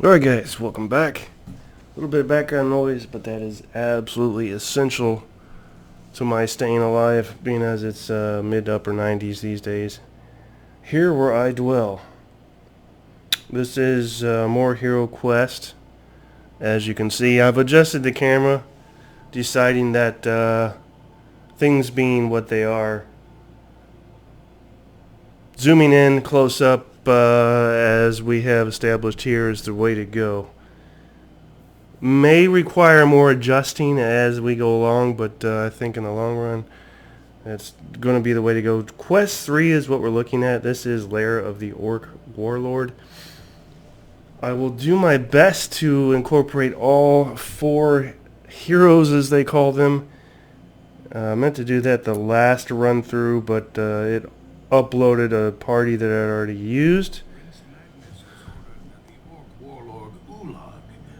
Alright guys, welcome back. A little bit of background noise, but that is absolutely essential to my staying alive, being as it's mid to upper 90s these days. Here where I dwell. This is more HeroQuest. As you can see, I've adjusted the camera, deciding that things being what they are, zooming in close up as we have established here is the way to go. May require more adjusting as we go along, but I think in the long run that's going to be the way to go. Quest 3 is what we're looking at. This is Lair of the Orc Warlord. I will do my best to incorporate all 4 heroes, as they call them. I meant to do that the last run through, but it uploaded a party that I'd already used. The Orc Warlord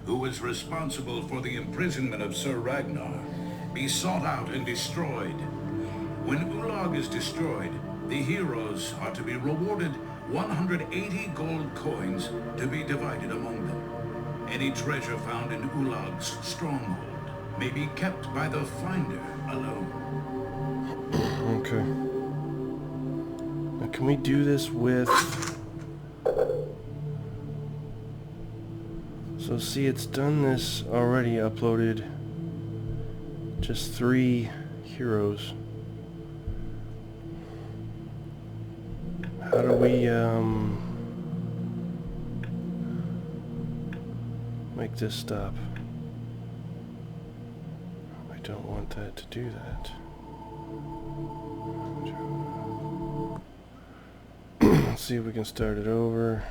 who was responsible for the imprisonment of Sir Ragnar, be sought out and destroyed. When Ulag is destroyed, the heroes are to be rewarded 180 gold coins to be divided among them. Any treasure found in Ulag's stronghold may be kept by the finder alone. Okay. Now can we do this with... So see, it's done this already, uploaded just 3 heroes. How do we make this stop? I don't want that to do that. Let's see if we can start it over.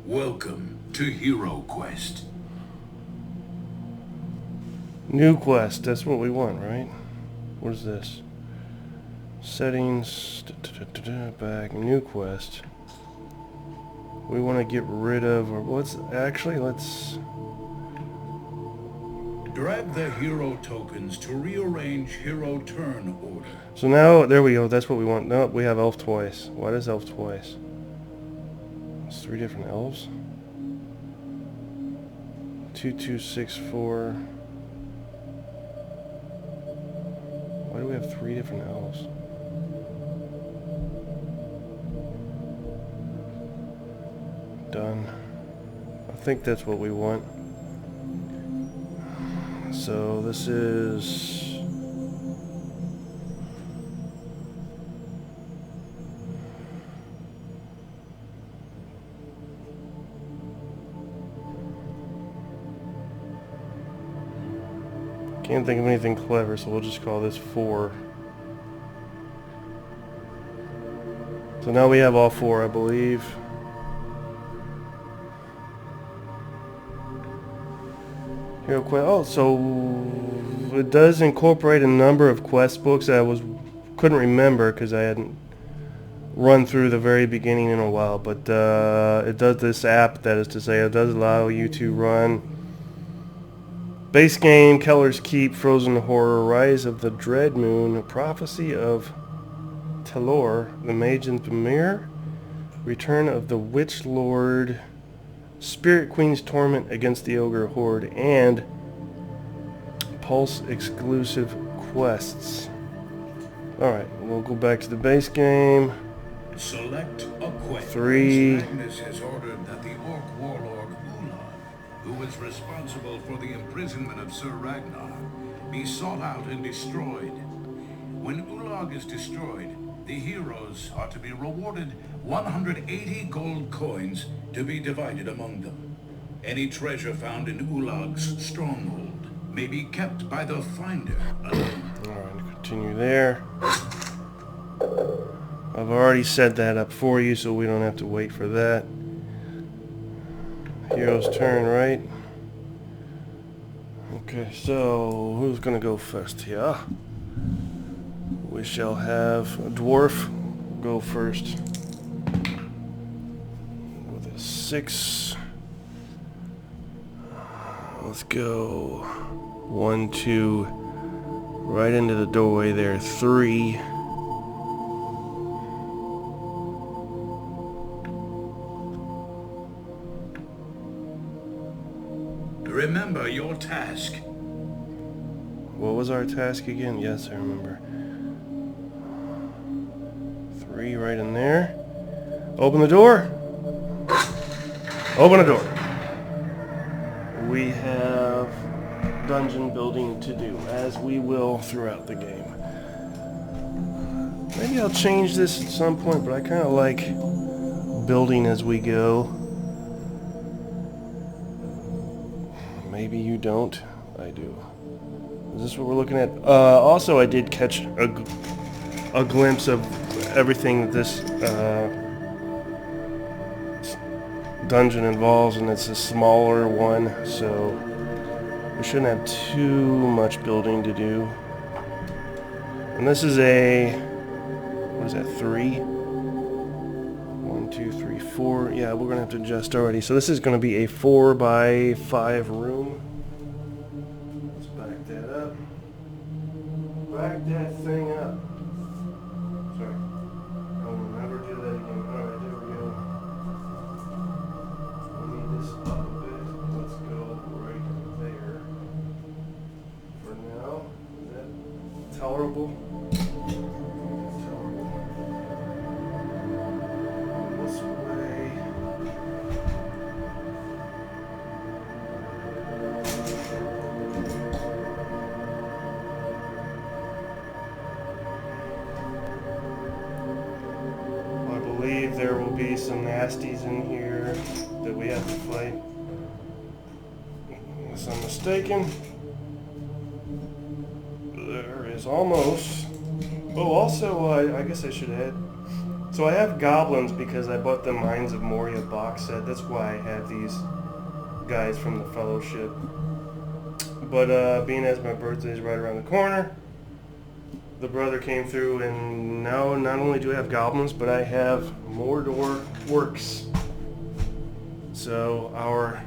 Welcome to HeroQuest. New quest, that's what we want, right? What is this? Settings, back, new quest. We want to get rid of, or let's Drag the hero tokens to rearrange hero turn order. So now, there we go, that's what we want. No, we have elf twice. Why does elf twice? It's 3 different elves. 2264. Why do we have 3 different elves? Done. I think that's what we want. So this is... Can't think of anything clever, so we'll just call this 4. So now we have all 4, I believe. HeroQuest. Oh, so it does incorporate a number of quest books that I couldn't remember because I hadn't run through the very beginning in a while. But it does this app, that is to say, it does allow you to run base game, Keller's Keep, Frozen Horror, Rise of the Dread Moon, Prophecy of Telor, The Mage in the Mirror, Return of the Witch Lord, Spirit Queen's Torment against the Ogre Horde, and Pulse exclusive quests. Alright, we'll go back to the base game. Select a quest. 3. Magnus has ordered that the Orc Warlord who was responsible for the imprisonment of Sir Ragnar, be sought out and destroyed. When Ulag is destroyed, the heroes are to be rewarded 180 gold coins to be divided among them. Any treasure found in Ulag's stronghold may be kept by the finder alone. Alright, continue there. I've already set that up for you, so we don't have to wait for that. Hero's turn, right? Okay, so who's gonna go first here? We shall have a dwarf go first with a 6. let's go 1, 2, right into the doorway there. 3. Remember your task. What was our task again? Yes, I remember. 3 right in there. Open the door. Open the door. We have dungeon building to do, as we will throughout the game. Maybe I'll change this at some point, but I kind of like building as we go. Maybe you don't. I do. Is this what we're looking at? Also, I did catch a glimpse of everything that this dungeon involves, and it's a smaller one, so we shouldn't have too much building to do. And this is a, what is that, 3? 1, 2, 3, 4. Yeah, we're gonna have to adjust already. So this is gonna be a 4 by 5 room. Let's back that up. Back that thing up. Sorry. I'll never do that again. Alright, there we go. We need this up a bit. Let's go right there. For now. Is that tolerable? Tolerable. This way. I believe there will be some nasties in here that we have to fight. Unless I'm mistaken. There is almost. Oh, also, I guess I should add. So I have goblins because I bought the Mines of Moria box set. That's why I have these guys from the Fellowship. But being as my birthday is right around the corner, the brother came through, and now not only do I have goblins, but I have Mordor orcs. So our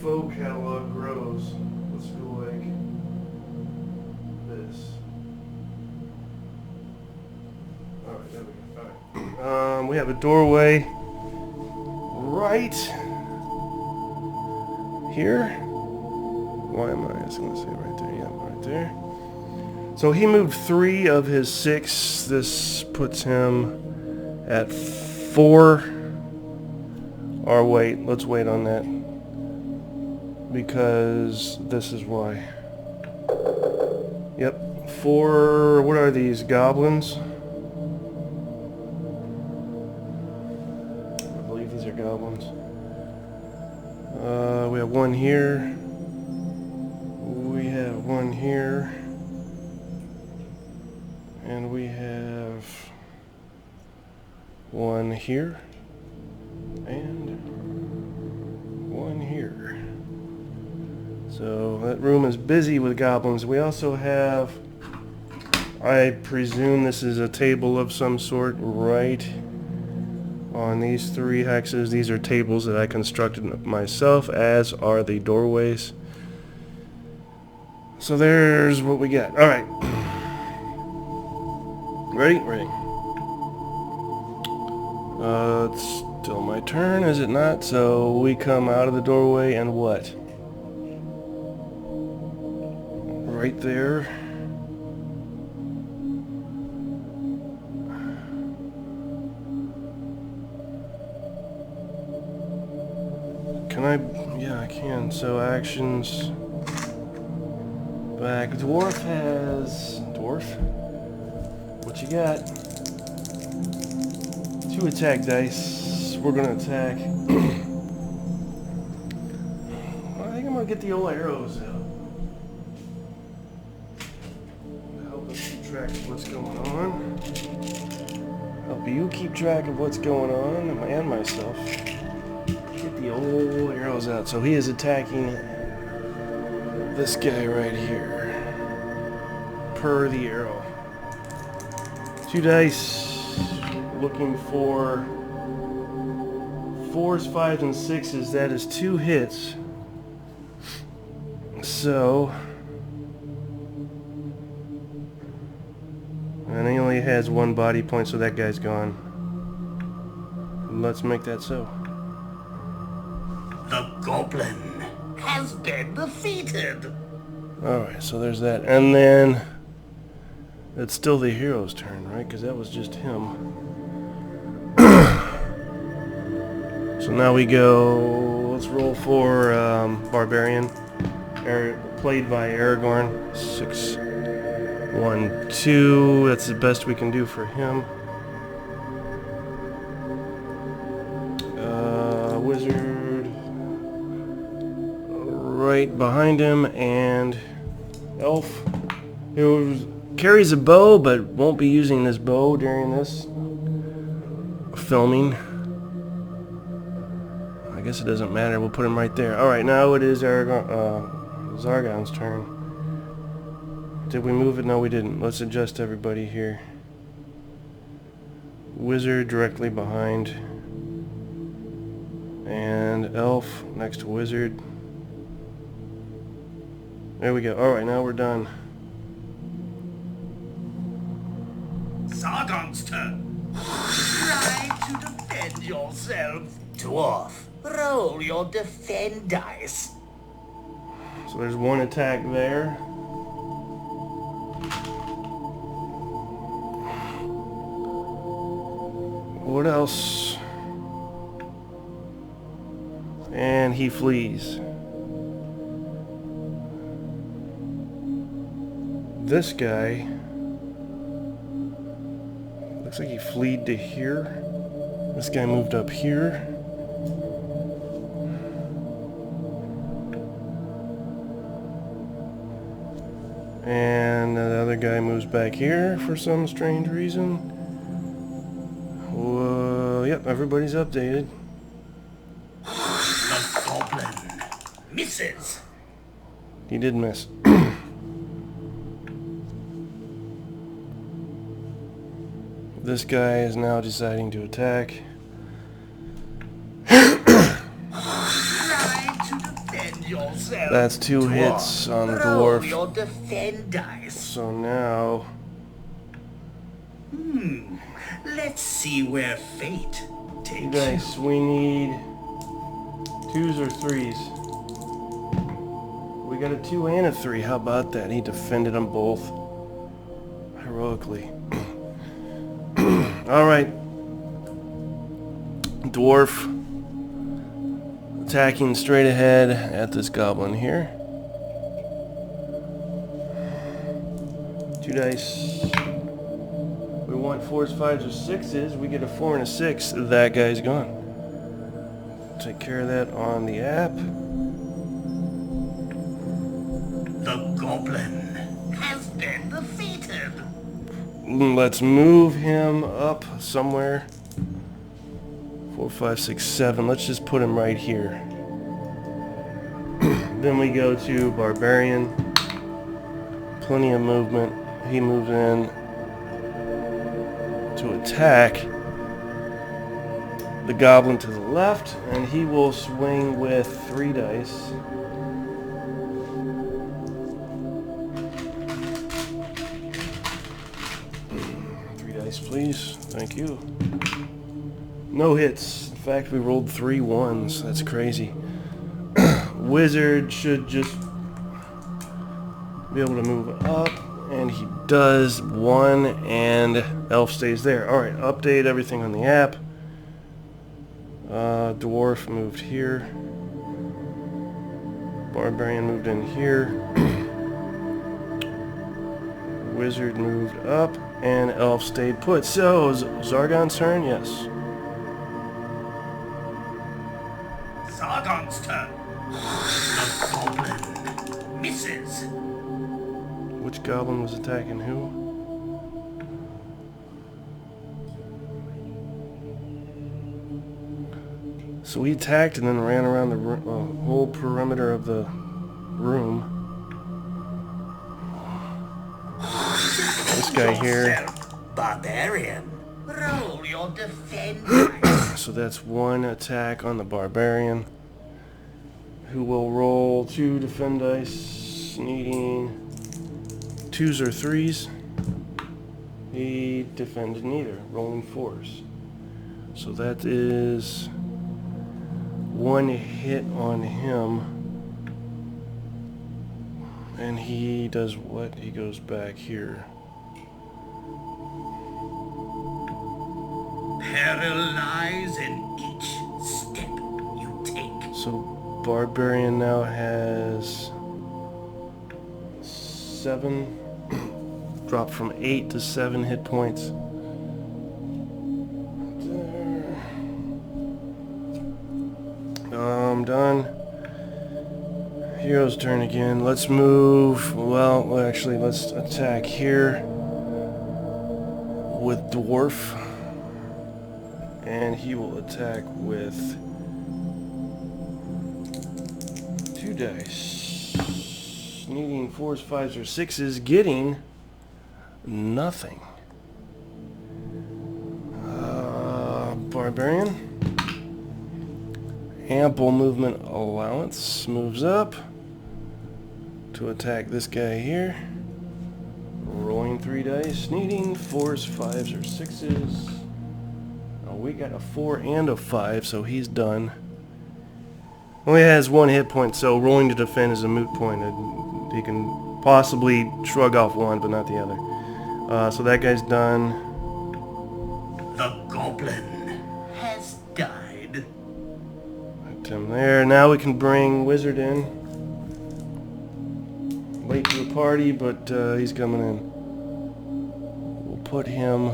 foe catalog grows. Let's go like this. Alright, there we go. Alright. We have a doorway right here. Why am I just going to say right there? Yeah, right there. So he moved 3 of his 6. This puts him at 4. Or wait, let's wait on that. Because this is why. Yep, 4, what are these, goblins? I believe these are goblins. We have 1 here. We have 1 here. And we have 1 here. And 1 here. So that room is busy with goblins. We also have, I presume this is a table of some sort right on these 3 hexes. These are tables that I constructed myself, as are the doorways. So there's what we got. Alright. Ready? Ready. It's still my turn, is it not? So we come out of the doorway and what? Right there. Can I? Yeah, I can. So actions. Back. Dwarf has... Dwarf? What you got? 2 attack dice. We're gonna attack. I think I'm gonna get the old arrows out. Help us keep track of what's going on. Help you keep track of what's going on, and myself. Get the old arrows out. So he is attacking this guy right here. Per the arrow. 2 dice. Looking for 4s, 5s, and 6s. That is 2 hits. So... and he only has 1 body point, so that guy's gone. Let's make that so. The goblin has been defeated. Alright, so there's that. And then... it's still the hero's turn, right? Because that was just him. So now we go... let's roll for Barbarian. Played by Aragorn. 6, 1, 2. That's the best we can do for him. Wizard... right behind him, and... elf. Who carries a bow, but won't be using this bow during this filming. I guess it doesn't matter. We'll put him right there. Alright, now it is Zargon's turn. Did we move it? No, we didn't. Let's adjust everybody here. Wizard directly behind. And elf next to wizard. There we go. Alright, now we're done. Sargon's turn. Try to defend yourself. Dwarf, roll your defend dice. So there's 1 attack there. What else? And he flees. This guy looks like he fleed to here. This guy moved up here. And the other guy moves back here for some strange reason. Whoa, yep, everybody's updated. The goblin misses. He did miss. This guy is now deciding to attack. Try to defend yourself. That's 2 hits on the roll dwarf. your defend dice. So now... Let's see where fate takes dice. We need 2s or 3s. We got a 2 and a 3. How about that? He defended them both heroically. Alright. Dwarf attacking straight ahead at this goblin here. 2 dice. We want 4s, 5s, or 6s. We get a 4 and a 6. That guy's gone. Take care of that on the app. The goblin has been defeated. Let's move him up somewhere. 4, 5, 6, 7. Let's just put him right here. Then we go to Barbarian. Plenty of movement. He moves in to attack the goblin to the left, and he will swing with 3 dice. Please. Thank you. No hits. In fact, we rolled 3 1s. That's crazy. Wizard should just be able to move up, and he does 1, and elf stays there. Alright, update everything on the app. Dwarf moved here. Barbarian moved in here. Wizard moved up. And elf stayed put. So, Zargon's turn? Yes. Sargon's turn. The goblin misses. Which goblin was attacking who? So he attacked and then ran around the whole perimeter of the room. This guy here. Barbarian, roll your your defenders. So that's one attack on the barbarian, who will roll 2 defend dice, needing 2s or 3s. He defended neither, rolling 4s. So that is 1 hit on him. And he does what? He goes back here. Peril lies in each step you take. So barbarian now has 7, drop from 8 to 7 hit points. I'm done. Hero's turn again. Let's move. Well, actually, let's attack here with dwarf, and he will attack with 2 dice, needing 4s, 5s, or 6s, getting nothing. Barbarian. Ample movement allowance, moves up to attack this guy here. Rolling 3 dice, needing 4s, 5s, or 6s. Oh, we got a 4 and a 5, so he's done. Only has 1 hit point, so rolling to defend is a moot point. He can possibly shrug off one, but not the other. So that guy's done. The goblin has died. Put him there. Now we can bring Wizard in. Late to the party, but he's coming in. We'll put him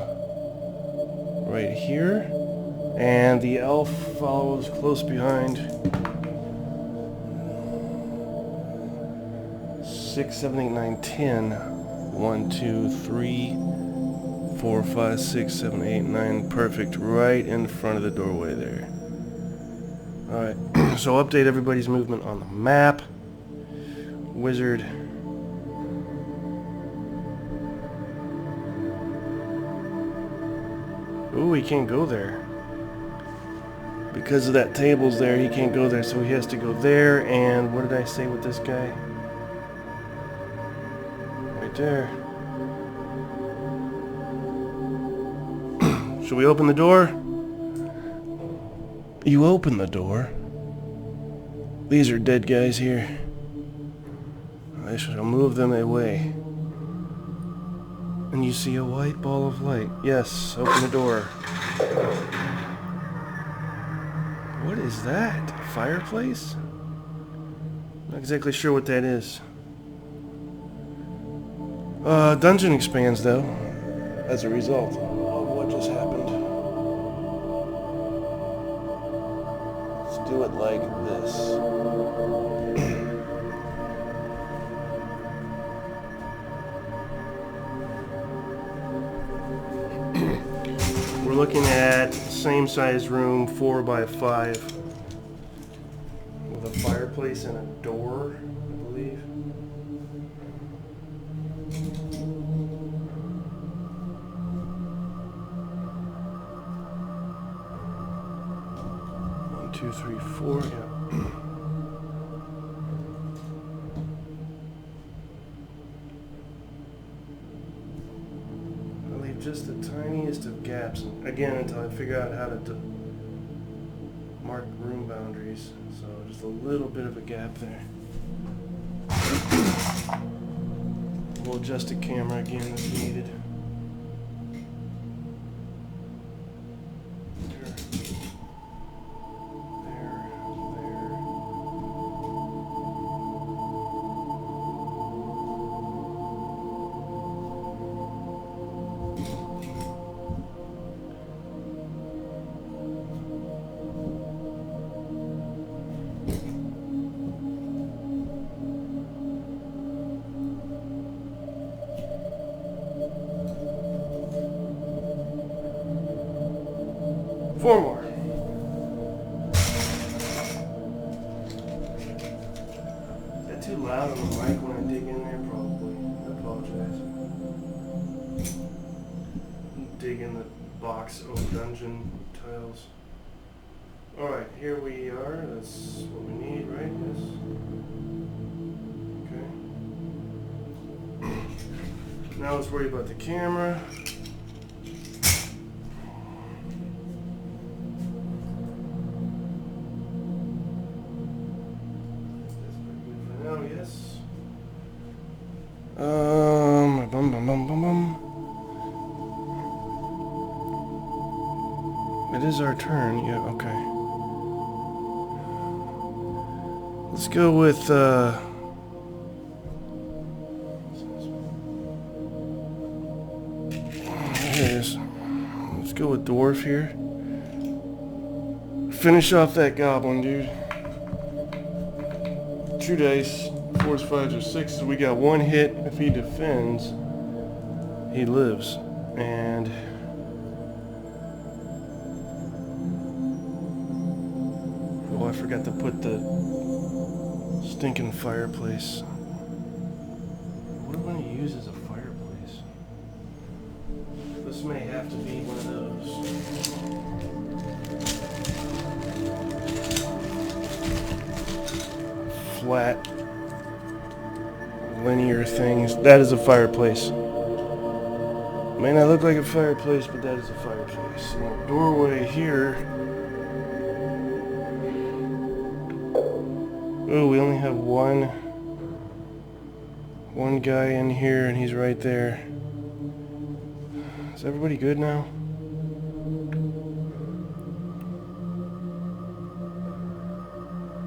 right here. And the elf follows close behind. 6, 7, 8, 9, 10. 1, 2, 3, 4, 5, 6, 7, 8, 9. Perfect. Right in front of the doorway there. Alright, so update everybody's movement on the map. Wizard. Ooh, he can't go there. Because of that table's there, he can't go there, so he has to go there. And what did I say with this guy? Right there. Should we open the door? You open the door. These are dead guys here. I shall move them away. And you see a white ball of light. Yes, open the door. What is that? A fireplace? Not exactly sure what that is. Dungeon expands though, as a result of what just happened. Let's do it like this. We're looking at same size room, 4 by 5, with a fireplace and a door, I believe. One, 2, 3, 4, yeah. Just the tiniest of gaps, again, until I figure out how to mark room boundaries. So just a little bit of a gap there. We'll adjust the camera again if needed. Four more. Is that too loud on the mic when I dig in there? Probably. I apologize. Dig in the box of dungeon tiles. Alright, here we are. That's what we need, right? Yes. Okay. Now let's worry about the camera. Oh, yes. Bum bum bum bum bum. It is our turn, yeah, okay. Let's go with, here it is. Let's go with Dwarf here. Finish off that goblin, dude. 2 dice, 4s, 5s, or 6s. We got 1 hit. If he defends, he lives. And oh, I forgot to put the stinking fireplace. What do I want to use as a fireplace? This may have to be one of those flat, linear things. That is a fireplace. May not look like a fireplace, but that is a fireplace. And the doorway here. Oh, we only have one guy in here, and he's right there. Is everybody good now?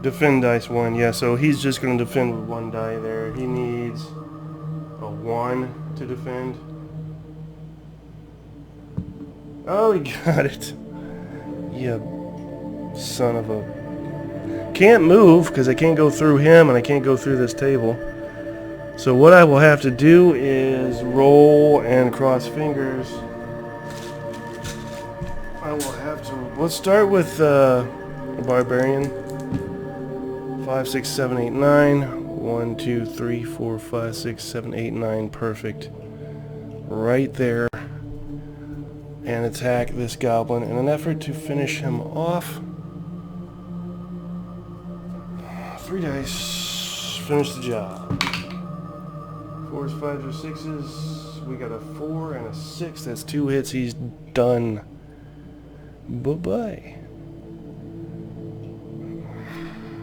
Defend dice 1, yeah, so he's just going to defend with 1 die there. He needs a 1 to defend. Oh, he got it. Yeah, son of a... Can't move, because I can't go through him, and I can't go through this table. So what I will have to do is roll and cross fingers. I will have to... Let's start with a barbarian. 5, 6, 7, 8, 9. 1, 2, 3, 4, 5, 6, 7, 8, 9. Perfect. Right there. And attack this goblin in an effort to finish him off. 3 dice. Finish the job. 4s, 5s, or 6s. We got a 4 and a 6. That's 2 hits. He's done. Bye-bye.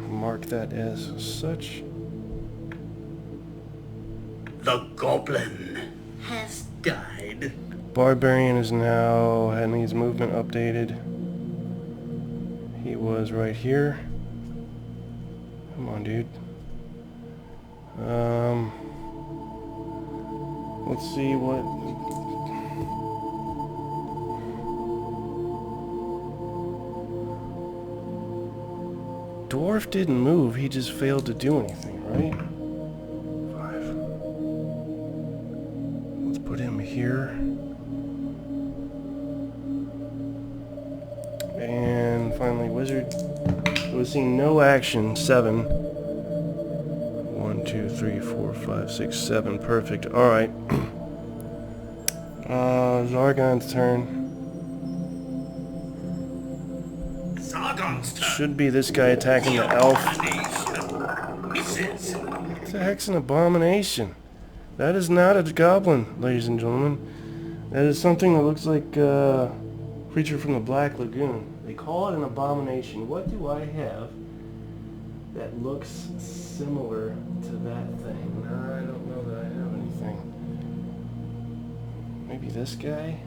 Mark that as such. The goblin has died. Barbarian is now needs movement updated. He was right here. Come on, dude. Let's see what... Dwarf didn't move, he just failed to do anything, right? 5. Let's put him here. And finally, wizard. We've seen no action. 7. 1, 2, 3, 4, 5, 6, 7. Perfect. Alright. Zargon's turn. Zargon's turn. Should be this guy attacking the elf. Misses. What the heck's an abomination? That is not a goblin, ladies and gentlemen. That is something that looks like a creature from the Black Lagoon. They call it an abomination. What do I have that looks similar to that thing? I don't know that I have anything. Maybe this guy?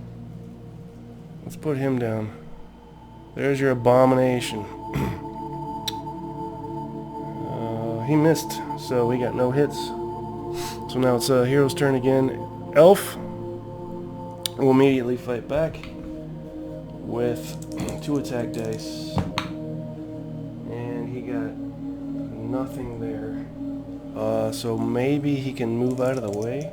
Let's put him down. There's your abomination. He missed, so we got no hits. So now it's hero's turn again. Elf will immediately fight back with 2 attack dice. And he got nothing there. So maybe he can move out of the way.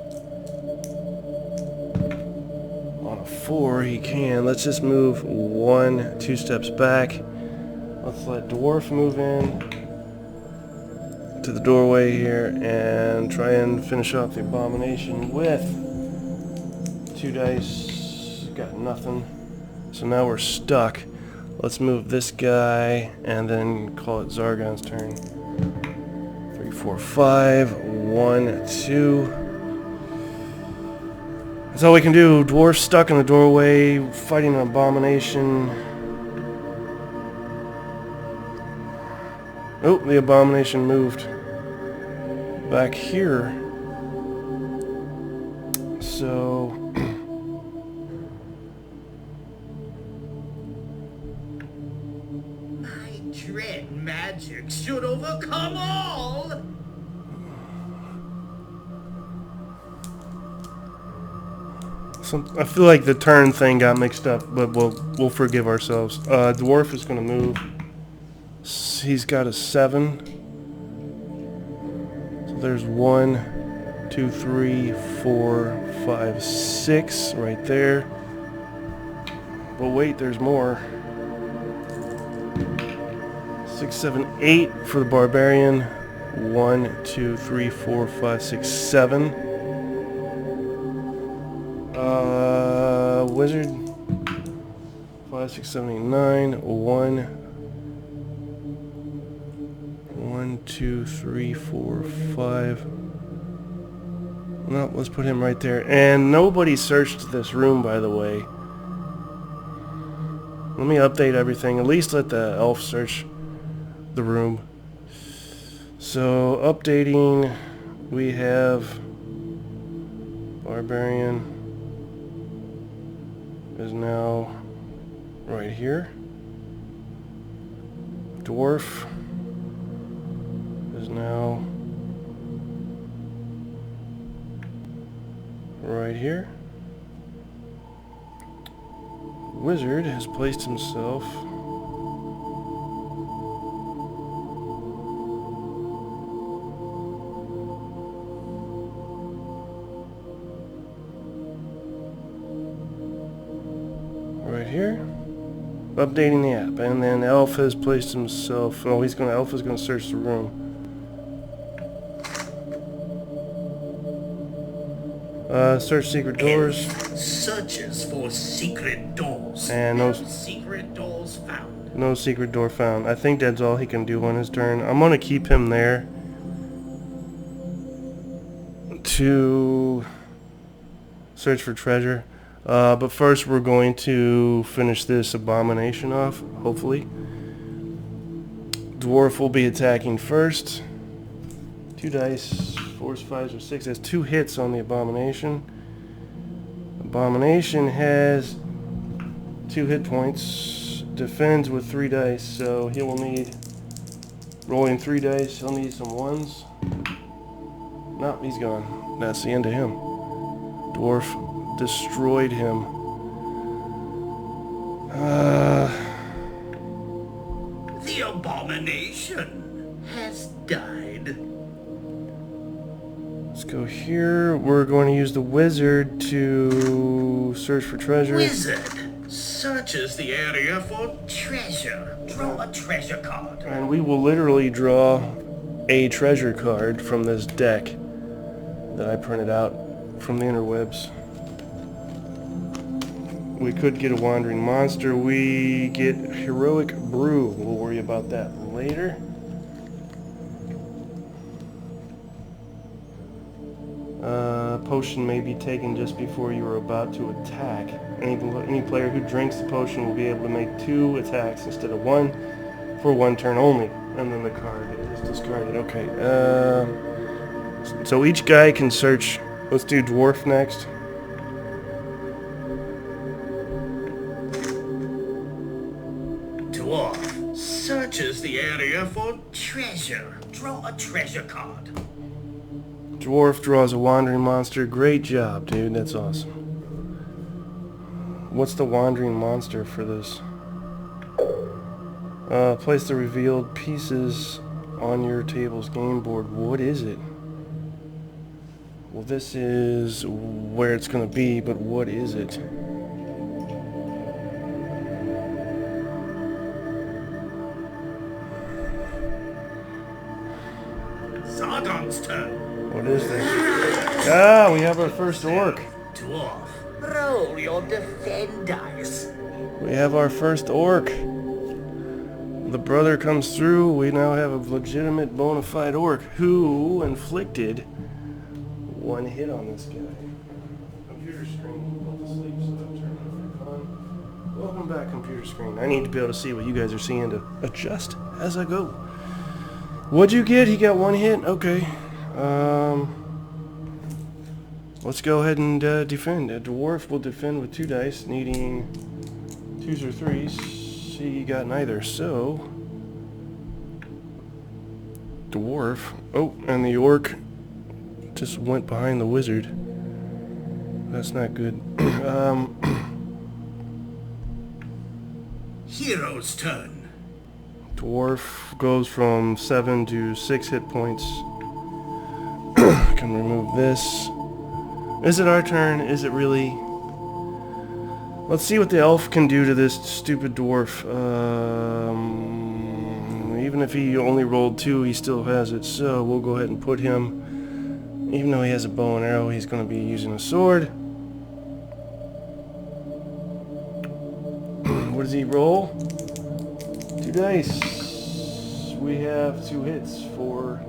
On a 4 he can. Let's just move 1, 2 steps back. Let's let Dwarf move in to the doorway here and try and finish off the abomination with 2 dice. Got nothing. So now we're stuck. Let's move this guy and then call it Zargon's turn. 3, 4, 5. 1, 2. That's all we can do. Dwarf stuck in the doorway, fighting an abomination. Oh, the abomination moved back here. So My dread magic should overcome all. I feel like the turn thing got mixed up, but we'll forgive ourselves. Dwarf is going to move. He's got a 7. So there's 1, 2, 3, 4, 5, 6 right there. But wait, there's more. 6, 7, 8 for the barbarian. 1, 2, 3, 4, 5, 6, 7. Wizard. 5, 6, 7, 8, 9. 1, 2, 3, 4, 5. No, let's put him right there. And nobody searched this room, by the way. Let me update everything. At least let the elf search the room. So, updating. We have barbarian is now right here. Dwarf is now right here. Wizard has placed himself right here. Updating the app, and then Elf has placed himself. Oh, Elf is gonna search the room. Search secret doors. Searches for secret doors. And no secret doors found. No secret door found. I think that's all he can do on his turn. I'm gonna keep him there to search for treasure. But first we're going to finish this abomination off, hopefully. Dwarf will be attacking first. 2 dice, 4s, 5s, or 6. Has 2 hits on the abomination. Abomination has 2 hit points. Defends with 3 dice, so he will need, rolling 3 dice, he'll need some 1s. No, he's gone. That's the end of him. Dwarf destroyed him. The abomination has died. Let's go here. We're going to use the wizard to search for treasure. Wizard searches the area for treasure. Draw a treasure card. And we will literally draw a treasure card from this deck that I printed out from the interwebs. We could get a wandering monster. We get heroic brew. We'll worry about that later. Potion may be taken just before you are about to attack. Any player who drinks the potion will be able to make 2 attacks instead of 1 for 1 turn only. And then the card is discarded. Okay. So each guy can search. Let's do dwarf next. Dwarf searches the area for treasure. Draw a treasure card. Dwarf draws a wandering monster. Great job, dude. That's awesome. What's the wandering monster for this? Place the revealed pieces on your table's game board. What is it? Well, this is where it's going to be, but what is it? Zargon's turn. What is this? Ah, we have our first orc. Dwarf, roll your defend dice. We have our first orc. The brother comes through. We now have a legitimate bona fide orc who inflicted one hit on this guy. Computer screen went to sleep, so I'll turn it back on. Welcome back, computer screen. I need to be able to see what you guys are seeing to adjust as I go. What'd you get? He got one hit? Okay. Let's go ahead and defend. A dwarf will defend with 2 dice, needing 2s or 3s. He got neither, so... Dwarf. Oh, and the orc just went behind the wizard. That's not good. Hero's turn. Dwarf goes from 7 to 6 hit points. Can remove this. Is it our turn? Is it really? Let's see what the elf can do to this stupid dwarf. Even if he only rolled 2, he still has it. So we'll go ahead and put him. Even though he has a bow and arrow, he's going to be using a sword. What does he roll? 2 dice. We have 2 hits, 4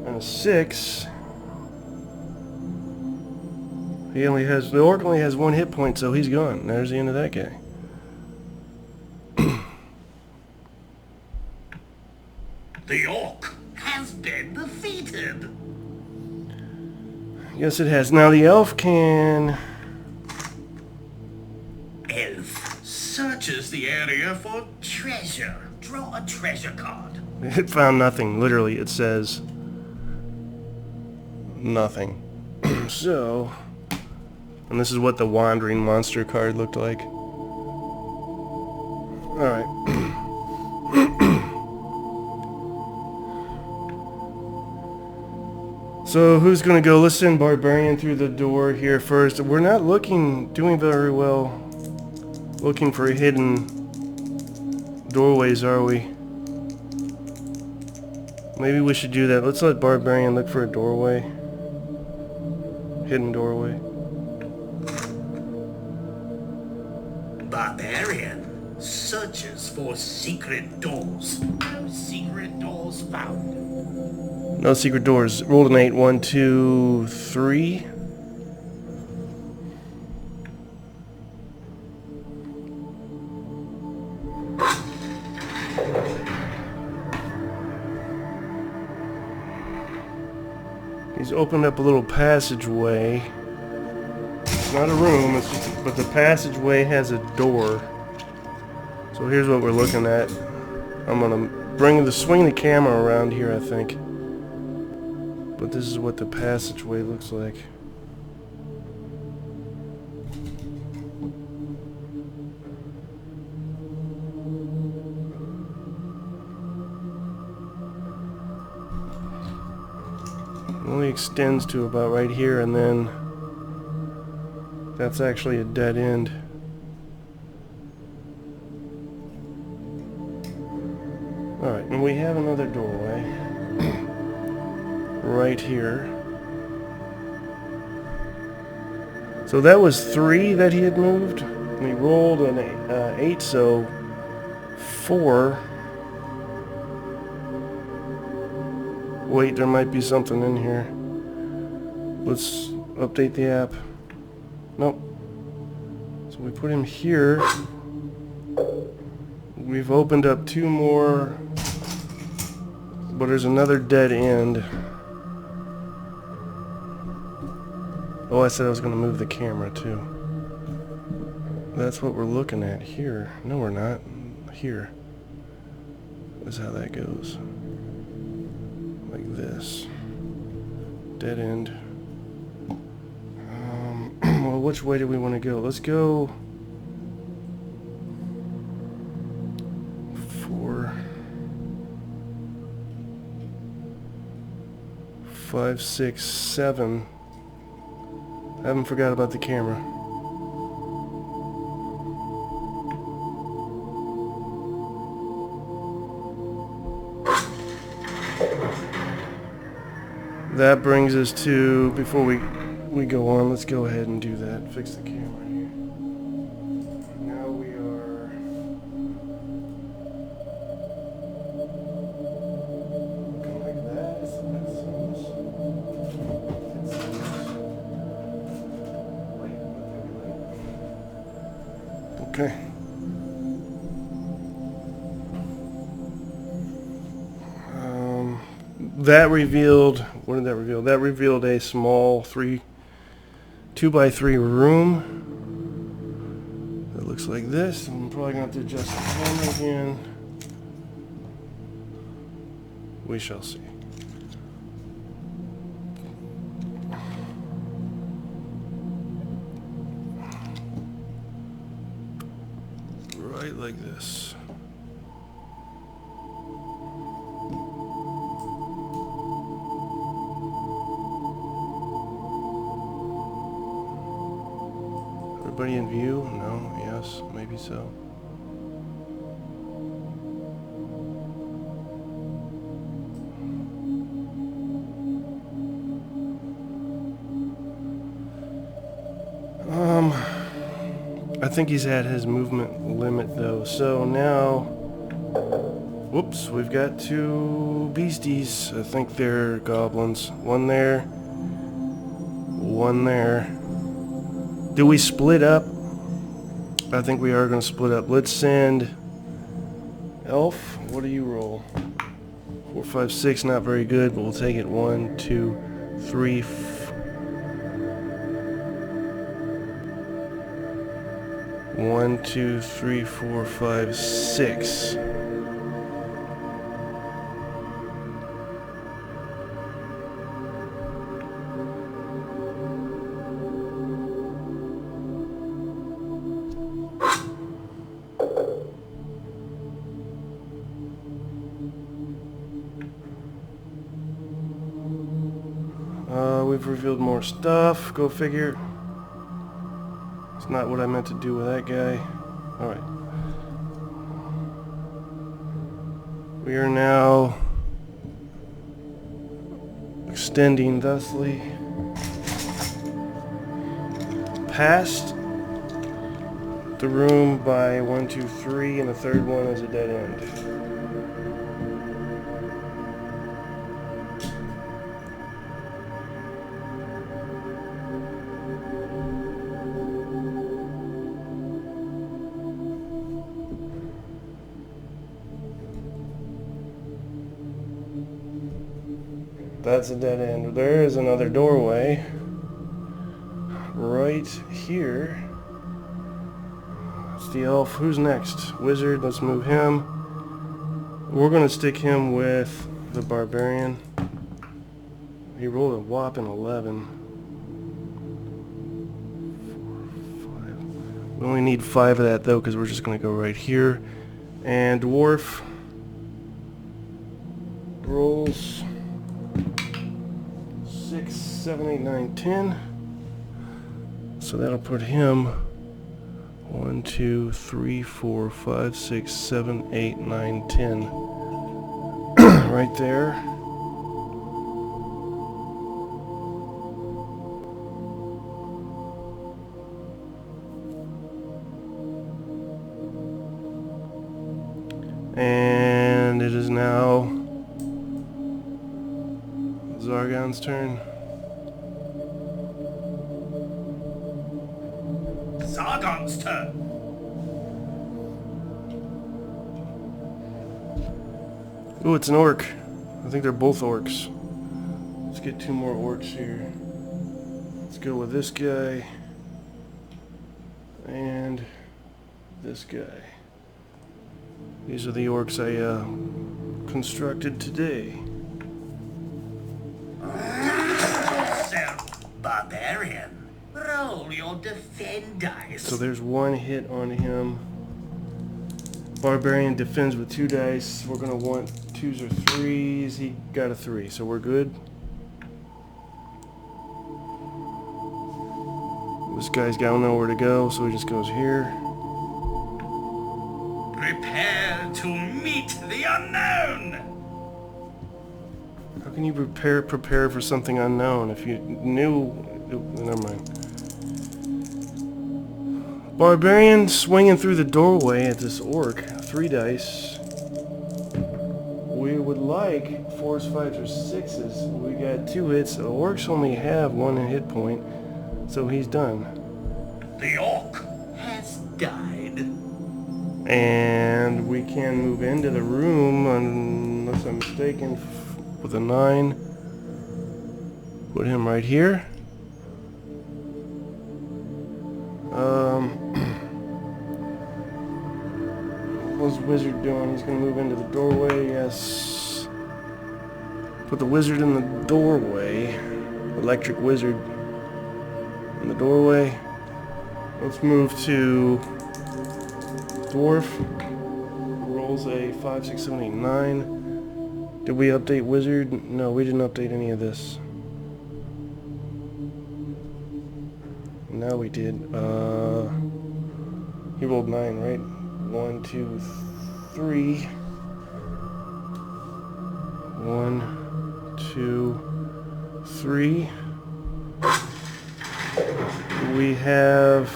and a 6. The orc only has 1 hit point, so he's gone. There's the end of that guy. The orc has been defeated. Yes, it has. Now the elf can... Elf searches the area for treasure. Draw a treasure card. It found nothing. Literally, it says... nothing. So... And this is what the wandering monster card looked like. Alright. So who's gonna go? Let's send Barbarian through the door here first. We're not doing very well looking for hidden doorways, are we? Maybe we should do that. Let's let Barbarian look for a doorway. Hidden doorway. Barbarian searches for secret doors. No secret doors found. No secret doors. Rolled an 8. 1, 2, 3. He's opened up a little passageway. It's not a room, it's just but the passageway has a door. So here's what we're looking at. I'm gonna swing the camera around here, I think. But this is what the passageway looks like. It only extends to about right here, and then that's actually a dead end. Alright, and we have another doorway right here. So that was 3 that he had moved. We rolled an 8, so 4. Wait, there might be something in here. Let's update the app. Nope. So we put him here. We've opened up 2 more, but there's another dead end. Oh, I said I was going to move the camera too. That's what we're looking at here. No, we're not. Here is how that goes. Like this. Dead end. Well, which way do we want to go? Let's go 4, 5, 6, 7. I haven't forgot about the camera. That brings us to, before we go on, let's go ahead and do that. Fix the camera here. Now we Okay. That revealed, what did that reveal? That revealed a small 2x3 room. It looks like this. I'm probably going to have to adjust the camera again. We shall see. Right like this. Everybody in view? No? Yes? Maybe so. I think he's at his movement limit though, so now, whoops, we've got 2 beasties. I think they're goblins. One there, one there. Do we split up? I think we are going to split up. Let's send Elf. What do you roll? 4, 5, 6, not very good, but we'll take it. 1, 2, 3, 1, 2, 3, 4, 5, 6. We've revealed more stuff. Go figure. It's not what I meant to do with that guy. Alright. We are now extending thusly past the room by 1, 2, 3, and the third one is a dead end. That's a dead end. There is another doorway right here. That's the elf. Who's next? Wizard. Let's move him. We're going to stick him with the barbarian. He rolled a whopping 11. 4, 5. We only need 5 of that though, because we're just going to go right here. And dwarf rolls 6, 7, 8, 9, 10. So that'll put him 1, 2, 3, 4, 5, 6, 7, 8, 9, 10. Right there. And it is now Zargon's turn. Zargon's turn. Ooh, it's an orc. I think they're both orcs. Let's get 2 more orcs here. Let's go with this guy and this guy. These are the orcs I constructed today. So, barbarian, roll your defend dice. So there's 1 hit on him. Barbarian defends with 2 dice. We're going to want 2s or 3s. He got a 3, so we're good. This guy's got nowhere to go, so he just goes here. Prepare to meet the unknown. How can you prepare for something unknown if you knew? Never mind. Barbarian swinging through the doorway at this orc. 3 dice. We would like 4s, 5s, or 6s. We got 2 hits. The orcs only have 1 hit point, so he's done. The orc has died. And we can move into the room, unless I'm mistaken, with a 9. Put him right here. What's the wizard doing? He's gonna move into the doorway, yes. Put the wizard in the doorway. Electric wizard in the doorway. Let's move to dwarf. Rolls a 5, 6, 7, 8, 9. Did we update wizard? No, we didn't update any of this. No, we did. He rolled 9, right? 1, 2, 3. 1, 2, 3. We have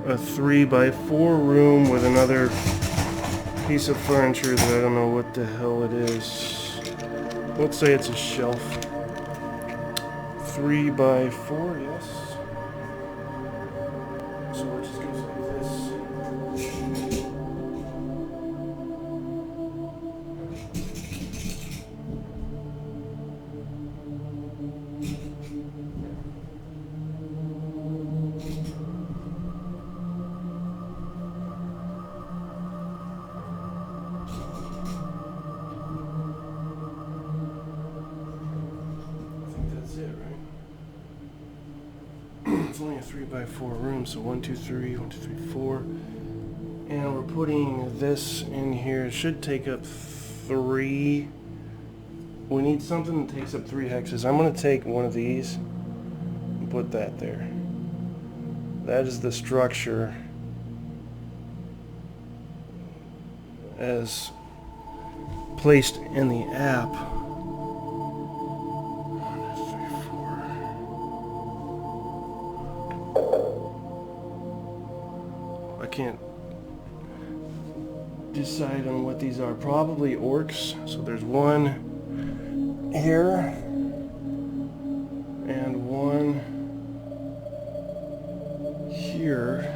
a 3x4 room with another piece of furniture that I don't know what the hell it is. Let's say it's a shelf. 3x4, yes. So it just goes like this. It's only a 3x4 room, so 1, 2, 3, 1, 2, 3, 4. And we're putting this in here. It should take up 3. We need something that takes up 3 hexes. I'm going to take one of these and put that there. That is the structure as placed in the app. I can't decide on what these are. Probably orcs. So there's one here and one here.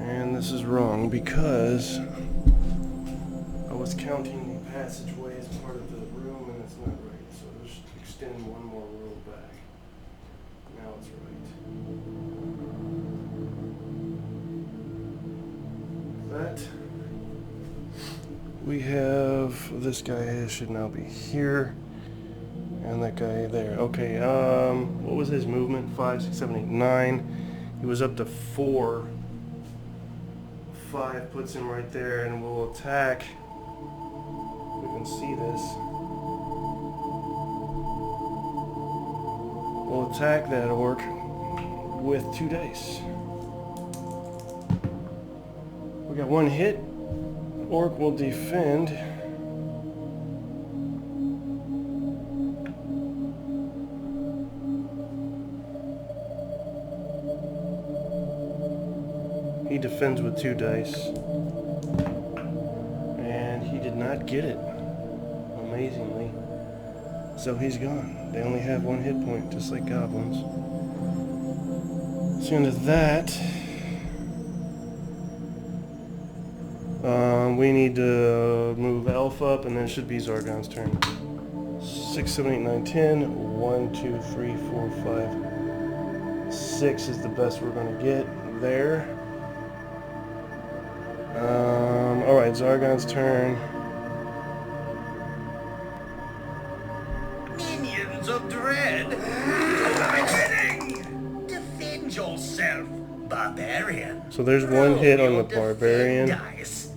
And this is wrong because I was counting the passageway as part of the room and it's not right. So just extend one more row back. Now it's right. That. We have this guy should now be here. And that guy there. Okay, what was his movement? 5, 6, 7, 8, 9. He was up to 4. 5 puts him right there, and we'll attack. We can see this. We'll attack that orc with 2 dice. We got 1 hit. Orc will defend. He defends with 2 dice. And he did not get it, amazingly. So he's gone. They only have 1 hit point, just like goblins. So into that, we need to move Elf up, and then it should be Zargon's turn. 6, 7, 8, 9, 10. 1, 2, 3, 4, 5. 6 is the best we're going to get there. Alright, Zargon's turn. Minions of dread! I'm winning! Defend yourself, barbarian. So there's 1 hit on the barbarian. Dice.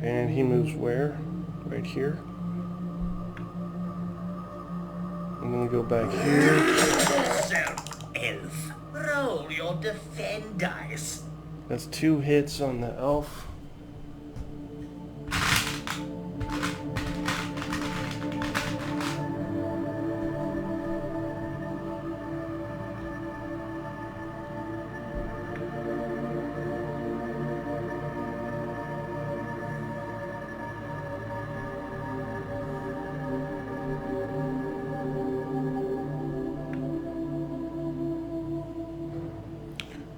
And he moves where? Right here. I'm gonna go back here. Yourself, elf. Roll your defend dice. That's 2 hits on the elf.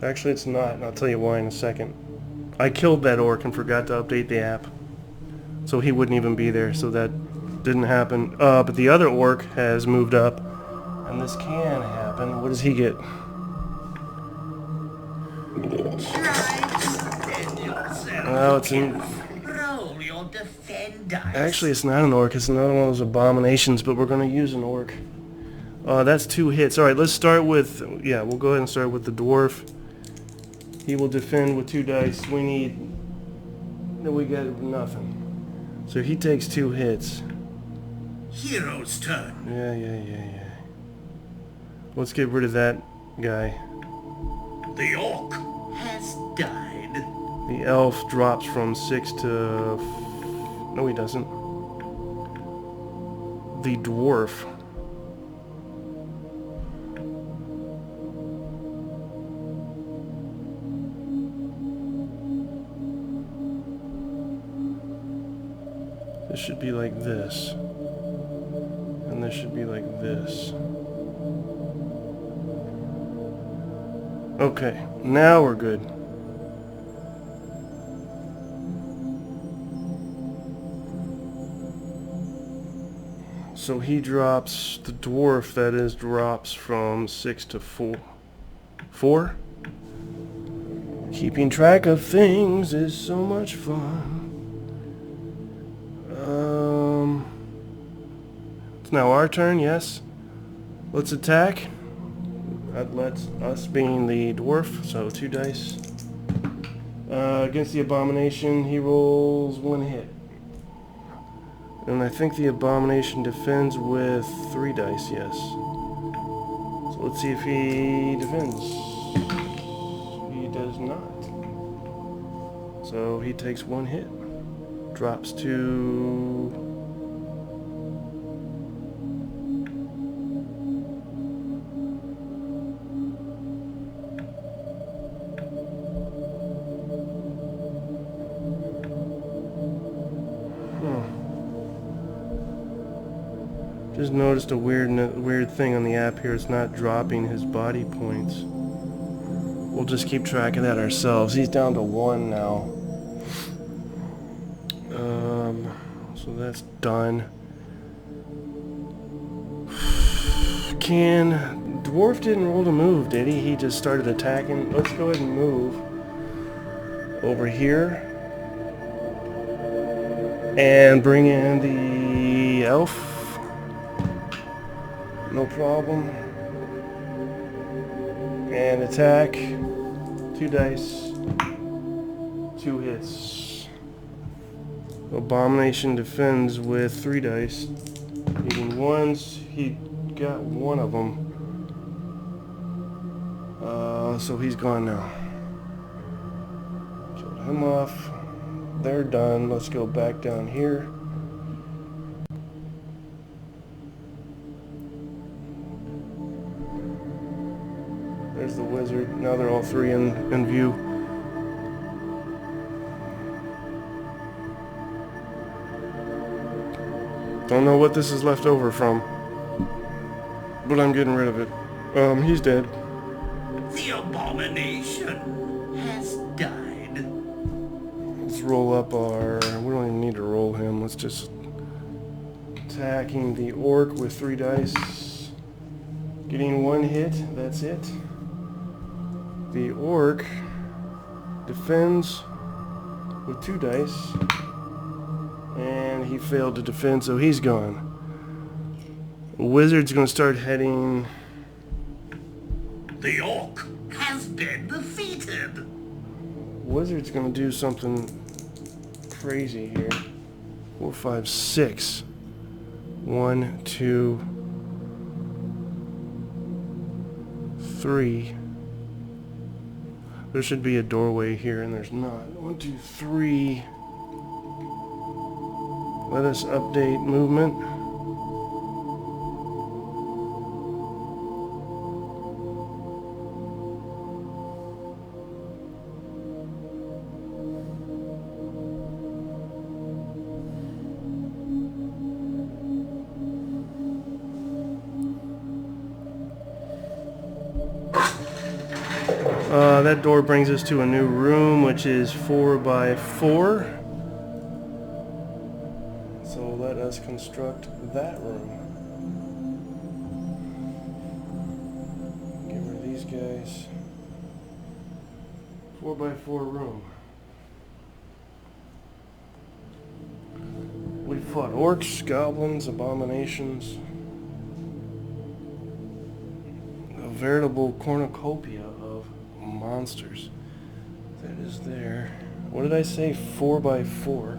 Actually, it's not, and I'll tell you why in a second. I killed that orc and forgot to update the app, so he wouldn't even be there, so that didn't happen. But the other orc has moved up, and this can happen. What does he get? Oh, it's in... Roll your defend dice. Actually, it's not an orc. It's another one of those abominations, but we're going to use an orc. That's 2 hits. Alright, let's start with... Yeah, we'll go ahead and start with the dwarf. He will defend with 2 dice. We need... No, we got nothing. So he takes 2 hits. Hero's turn. Yeah. Let's get rid of that guy. The orc has died. The elf drops from 6 to... No, he doesn't. The dwarf... This should be like this. And this should be like this. Okay, now we're good. So he drops, the dwarf that is, drops from 6 to 4. 4? Keeping track of things is so much fun. It's now our turn, yes. Let's attack. That lets us being the dwarf, so 2 dice. Against the abomination, he rolls 1 hit. And I think the abomination defends with 3 dice, yes. So let's see if he defends. He does not. So he takes 1 hit. Drops to... Just noticed a weird thing on the app here. It's not dropping his body points. We'll just keep track of that ourselves. He's down to 1 now. So that's done. Dwarf didn't roll to move, did he? He just started attacking. Let's go ahead and move over here and bring in the elf. No problem. And attack. 2 dice. 2 hits. Abomination defends with 3 dice. Needing 1s. He got 1 of them. So he's gone now. Killed him off. They're done. Let's go back down here. There's the wizard. Now they're all 3 in view. Don't know what this is left over from, but I'm getting rid of it. He's dead. The abomination has died. Let's roll up our... We don't even need to roll him. Let's just... Attacking the orc with 3 dice. Getting 1 hit. That's it. The orc defends with 2 dice. And he failed to defend, so he's gone. The wizard's going to start heading... The orc has been defeated. Wizard's going to do something crazy here. 4, 5, 6. 1, 2, 3. There should be a doorway here, and there's not. 1, 2, 3. Let us update movement. That door brings us to a new room, which is 4x4. So let us construct that room. Get rid of these guys. 4x4 room. We fought orcs, goblins, abominations. A veritable cornucopia of monsters. That is there. What did I say? 4x4.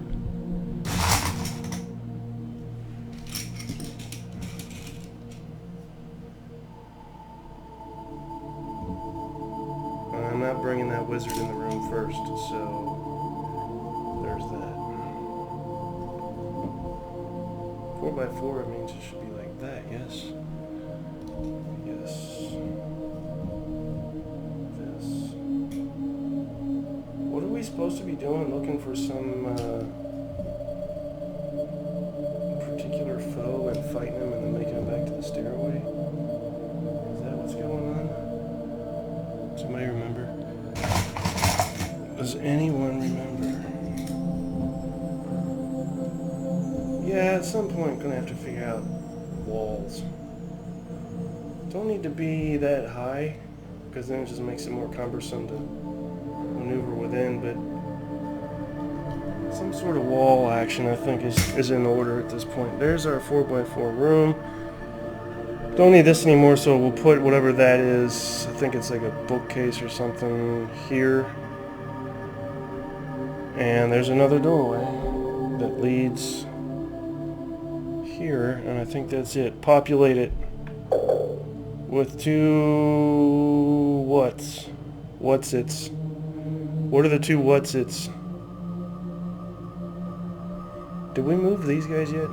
I'm not bringing that wizard in the room first, so there's that. 4x4 means it should be like that, yes? Yes. This. What are we supposed to be doing? Looking for some particular foe and fighting him and then making him back to the stairway? Is that what's going on? Somebody remember? Does anyone remember? Yeah, at some point gonna have to figure out walls. Don't need to be that high, because then it just makes it more cumbersome to maneuver within, but some sort of wall action I think is in order at this point. There's our 4x4 room. Don't need this anymore, so we'll put whatever that is, I think it's like a bookcase or something, here. And there's another doorway that leads here, and I think that's it. Populate it with 2 what's? What's-its? What are the 2 what's-its? Did we move these guys yet?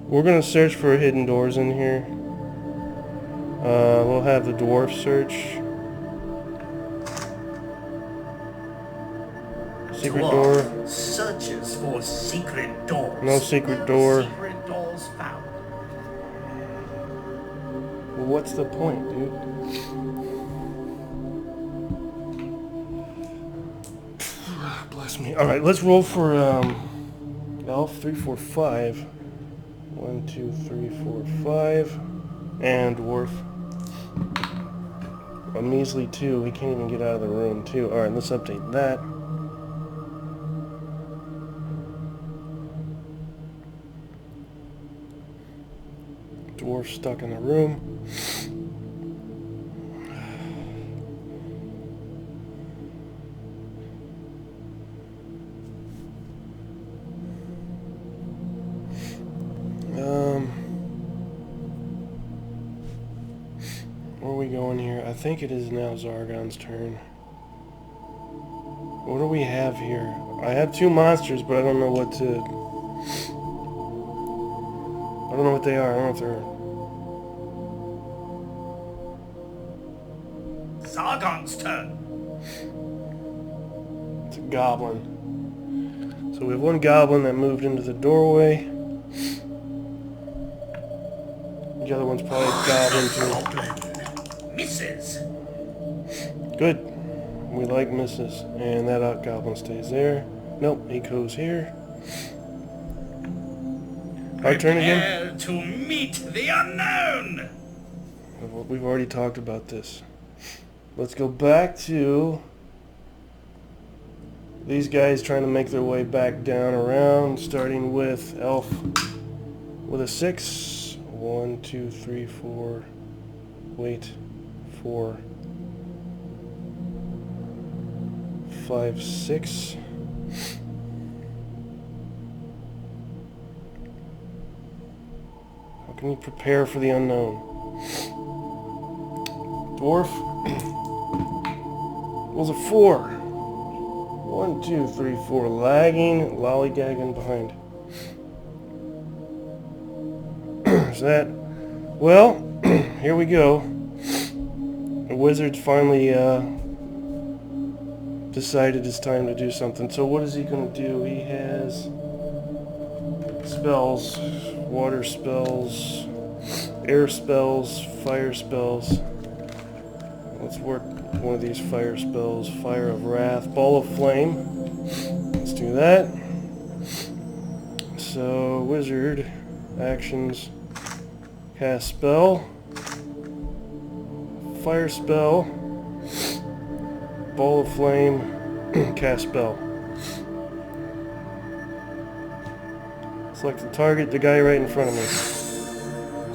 We're gonna search for hidden doors in here. We'll have the dwarf search. Secret door. Searches for secret doors. No secret door. Secret doors found. Well, what's the point, dude? Bless me. All right, let's roll for elf 3, 4, 5. 1, 2, 3, 4, 5, and dwarf. A measly 2. He can't even get out of the room, too. All right, let's update that. Dwarf stuck in the room. Where are we going here? I think it is now Zargon's turn. What do we have here? I have 2 monsters, but I don't know what to... I don't know what they are. I don't know if they're... Zargon's turn. It's a goblin. So we have 1 goblin that moved into the doorway. The other one's probably a goblin too. Misses. Good. We like misses. And that goblin stays there. Nope, he goes here. Our turn again? Prepare to meet the unknown. We've already talked about this. Let's go back to these guys trying to make their way back down around, starting with elf with a 6. 1, 2, 3, 4. Wait. 4, 5, 6. How can we prepare for the unknown? Dwarf was a 4. 1, 2, 3, 4. Lagging, lollygagging behind. Is that? Well, here we go. The wizard's finally decided it's time to do something. So what is he going to do? He has spells, water spells, air spells, fire spells. Let's work one of these fire spells. Fire of Wrath, Ball of Flame. Let's do that. So, wizard, actions, cast spell, fire spell, Ball of Flame, cast spell. Select the target, the guy right in front of me.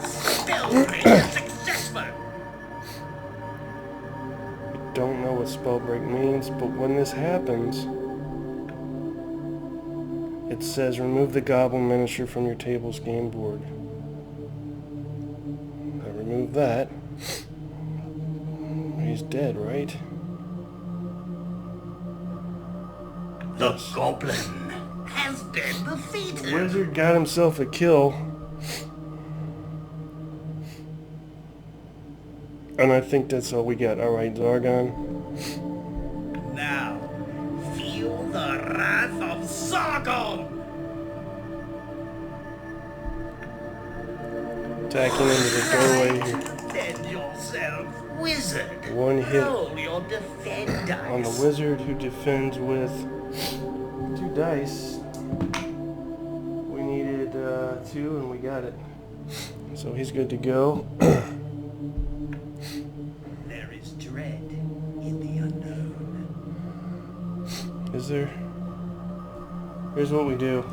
Spell break successful. I don't know what spell break means, but when this happens, it says remove the goblin miniature from your table's game board. I remove that. He's dead, right? The Yes. goblin has been defeated. Wizard got himself a kill. And I think that's all we got. Alright, Zargon. Now, feel the wrath of Sargon. Attacking into the doorway here. Defend yourself, wizard. One hit Roll your defend dice. on the wizard, who defends with 2 dice. We needed 2 and we got it. So he's good to go. There is dread in the unknown. Is there? Here's what we do.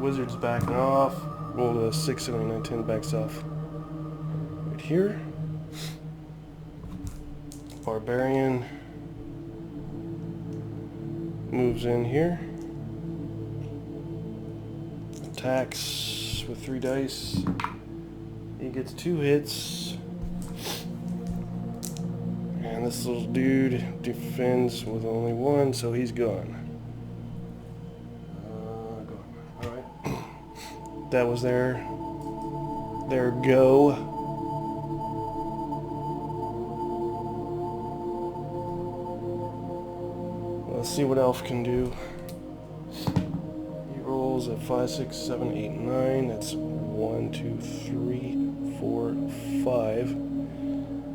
Wizard's backing off. Roll the 6, 7, 9, 10, backs off. Right here. Barbarian moves in here. Attacks with 3 dice. He gets 2 hits. And this little dude defends with only 1, so he's gone. Alright. That was their go. Let's see what Elf can do. He rolls a 5, 6, 7, 8, 9. That's 1, 2, 3, 4, 5.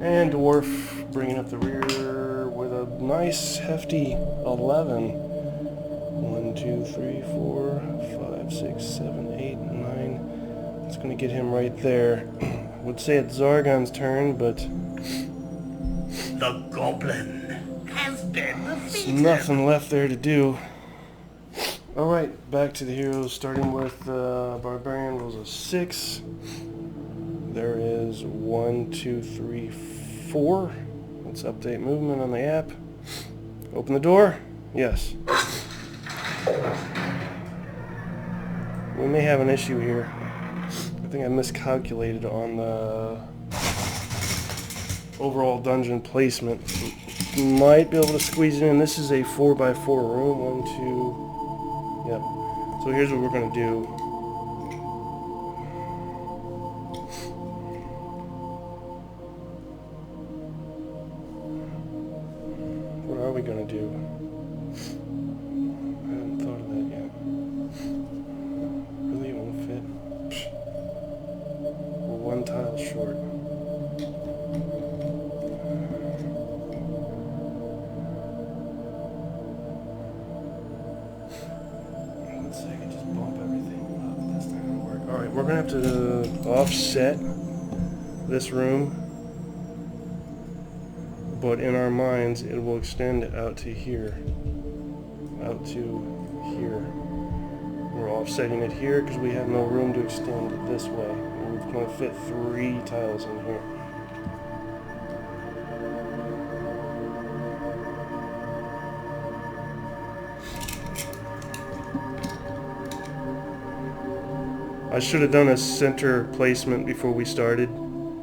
And Dwarf bringing up the rear with a nice hefty 11. 1, 2, 3, 4, 5, 6, 7, 8, 9. It's going to get him right there. I would say it's Zargon's turn, but The goblin has been there's defeated. nothing left there to do. Alright, back to the heroes, starting with Barbarian rolls a 6. There is 1, 2, 3, 4. Let's update movement on the app. Open the door. Yes. We may have an issue here. I think I miscalculated on the overall dungeon placement. Might be able to squeeze it in. This is a 4x4 room. 1, 2. Yep. So here's what we're going to do. What are we going to do? I haven't thought of that yet. Really, it won't fit? Psh. We're 1 tile short. Let's see, I can just bump everything up. That's not going to work. Alright, we're going to have to offset this room. But in our minds, it will extend out to here. Out to here. We're offsetting it here because we have no room to extend it this way. We're going to fit 3 tiles in here. I should have done a center placement before we started,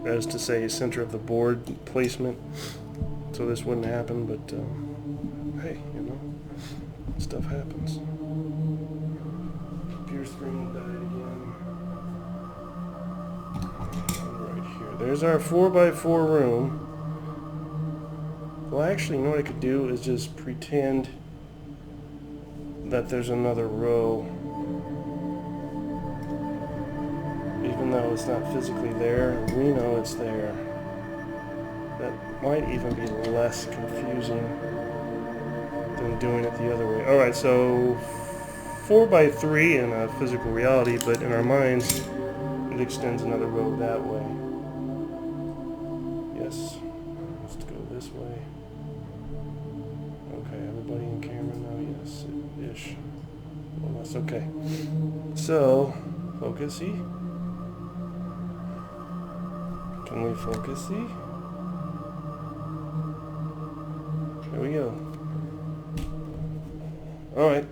as to say center of the board placement, so this wouldn't happen, but hey, you know, stuff happens. Computer screen died again. Right here. There's our 4x4 room. Well, actually, you know what I could do is just pretend that there's another row even though it's not physically there, we know it's there. That might even be less confusing than doing it the other way. Alright, so 4x3 in a physical reality, but in our minds, it extends another road that way. Yes. Let's go this way. Okay, everybody in camera now? Yes, ish. Well, that's okay. So, focusy. Can we focusy? There we go. Alright.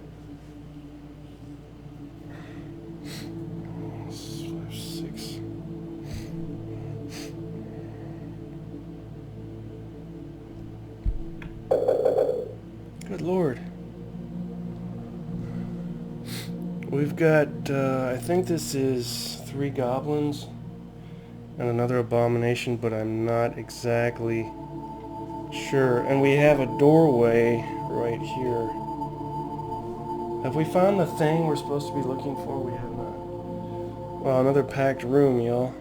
5, 6. Good Lord. We've got, I think this is 3 goblins and another abomination, but I'm not exactly sure. And we have a doorway right here. Have we found the thing we're supposed to be looking for? We have not. Wow, another packed room, y'all.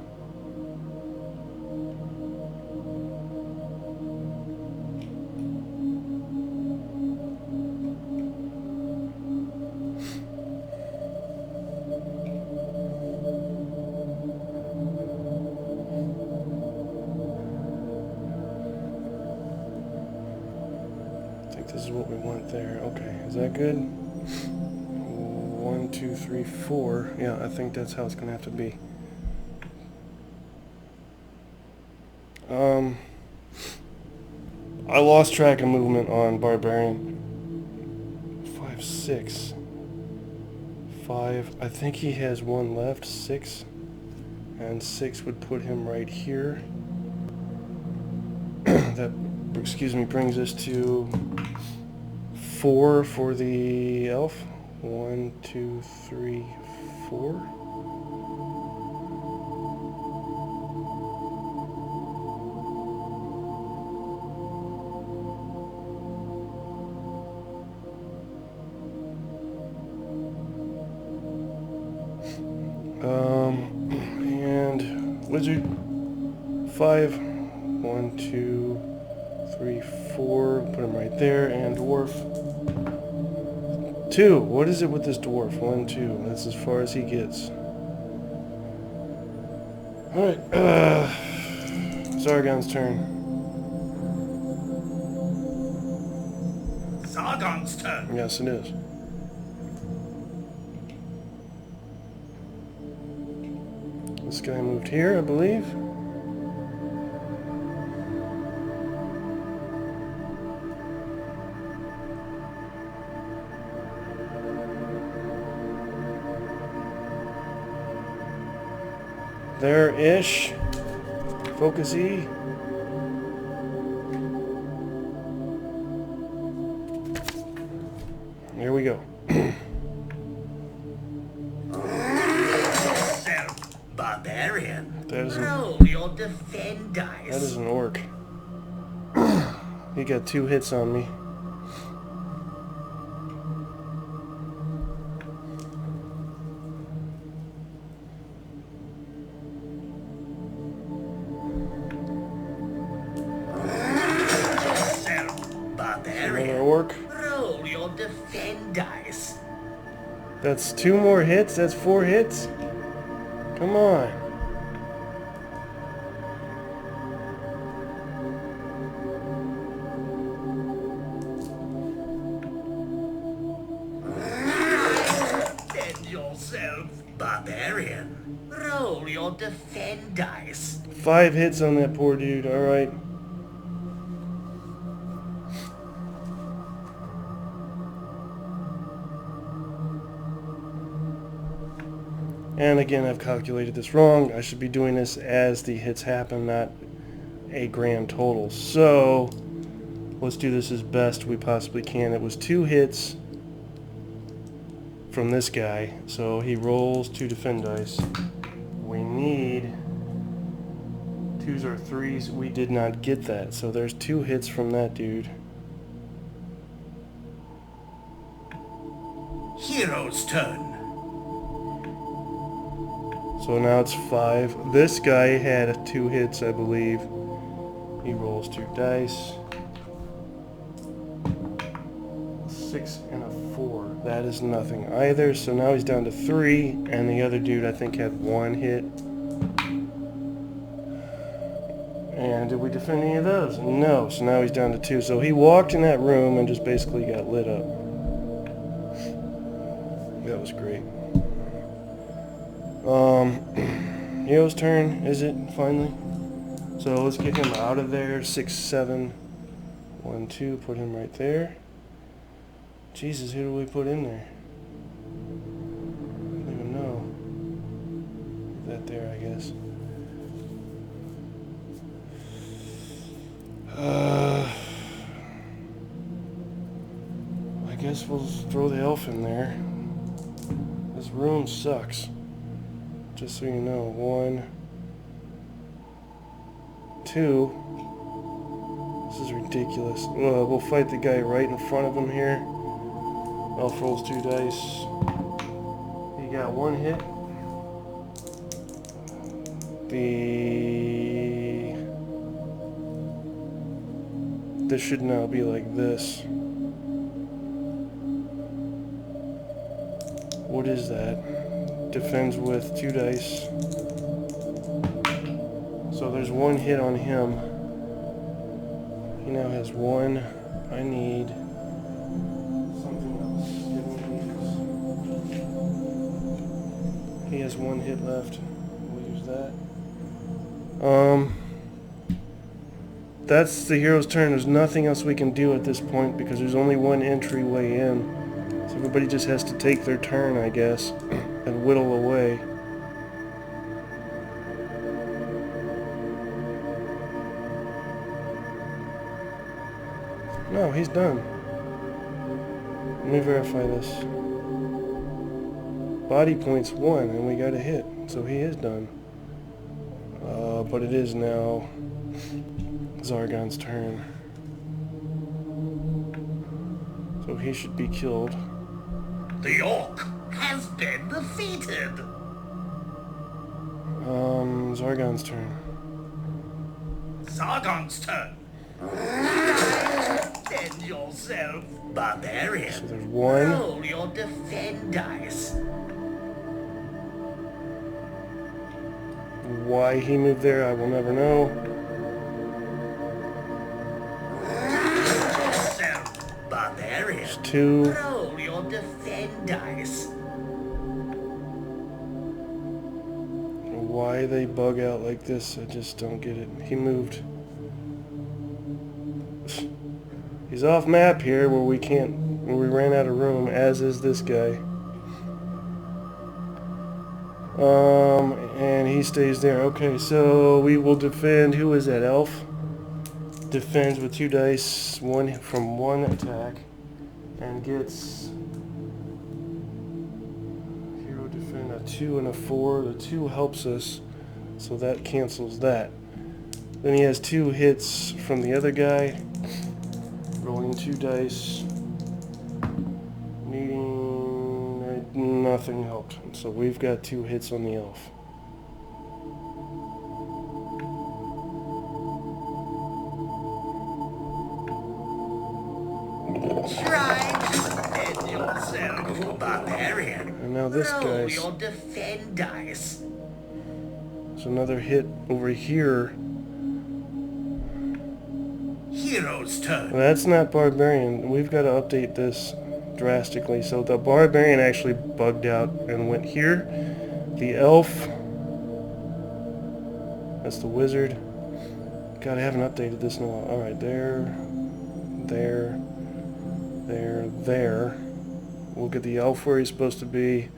This is what we want there. Okay, is that good? 1, 2, 3, 4. Yeah, I think that's how it's gonna have to be. I lost track of movement on Barbarian. 5, 6. 5. I think he has 1 left. 6. And 6 would put him right here. That, excuse me, brings us to 4 for the elf. 1, 2, 3, 4. And wizard 5. 1, 2, 3, 4. Put him right there. And dwarf 2. What is it with this dwarf? 1, 2. That's as far as he gets. Alright. Zargon's turn. Zargon's turn. Yes, it is. This guy moved here, I believe. There-ish. Focusy. Here we go. Barbarian. That is Roll your defend dice. That is an orc. He got 2 hits on me. Another orc. Roll your defend dice. That's 2 more hits. That's 4 hits. Come on. Defend yourself, barbarian. Roll your defend dice. 5 hits on that poor dude. All right. And again, I've calculated this wrong. I should be doing this as the hits happen, not a grand total. So let's do this as best we possibly can. It was 2 hits from this guy, so he rolls 2 defend dice. We need 2s or 3s. We did not get that, so there's 2 hits from that dude. Hero's turn. So now it's 5. This guy had 2 hits, I believe. He rolls 2 dice. 6 and a 4. That is nothing either. So now he's down to 3, and the other dude I think had 1 hit. And did we defend any of those? No. So now he's down to 2. So he walked in that room and just basically got lit up. That was great. Hero's turn, is it, finally? So let's get him out of there. 6, 7, 1, 2. Put him right there. Jesus, who do we put in there? I don't even know. That there, I guess. I guess we'll throw the elf in there. This room sucks. Just so you know. 1, 2. This is ridiculous. We'll fight the guy right in front of him here. Elf rolls 2 dice. He got 1 hit. This should now be like this. What is that? Defends with 2 dice. So there's 1 hit on him. He now has 1. I need something else. Give me these. He has 1 hit left. We'll use that. That's the hero's turn. There's nothing else we can do at this point because there's only 1 entryway in. So everybody just has to take their turn, I guess, and whittle away. No, he's done. Let me verify this. Body points 1, and we got a hit, so he is done. But it is now Zargon's turn. So he should be killed. The orc has been defeated. Zargon's turn. Zargon's turn. Defend yourself, barbarian. So there's 1. Roll your defend dice. Why he moved there, I will never know. Yourself, barbarian. There's 2. Roll your defend dice. Why they bug out like this, I just don't get it. He moved. He's off map here where we ran out of room, as is this guy. And he stays there. Okay, so we will defend. Who is that? Elf defends with 2 dice, 1 from 1 attack, and gets hero defend a 2 and a 4. The 2 helps us, so that cancels that. Then he has 2 hits from the other guy, rolling 2 dice, needing nothing helped. So we've got 2 hits on the elf. Try to defend yourself, barbarian. And now this Roll guy's. your defend dice. So another hit over here. Hero's turn. That's not barbarian. We've got to update this drastically. So the barbarian actually bugged out and went here. The elf. That's the wizard. God, I haven't updated this in a while. Alright, there. We'll get the elf where he's supposed to be.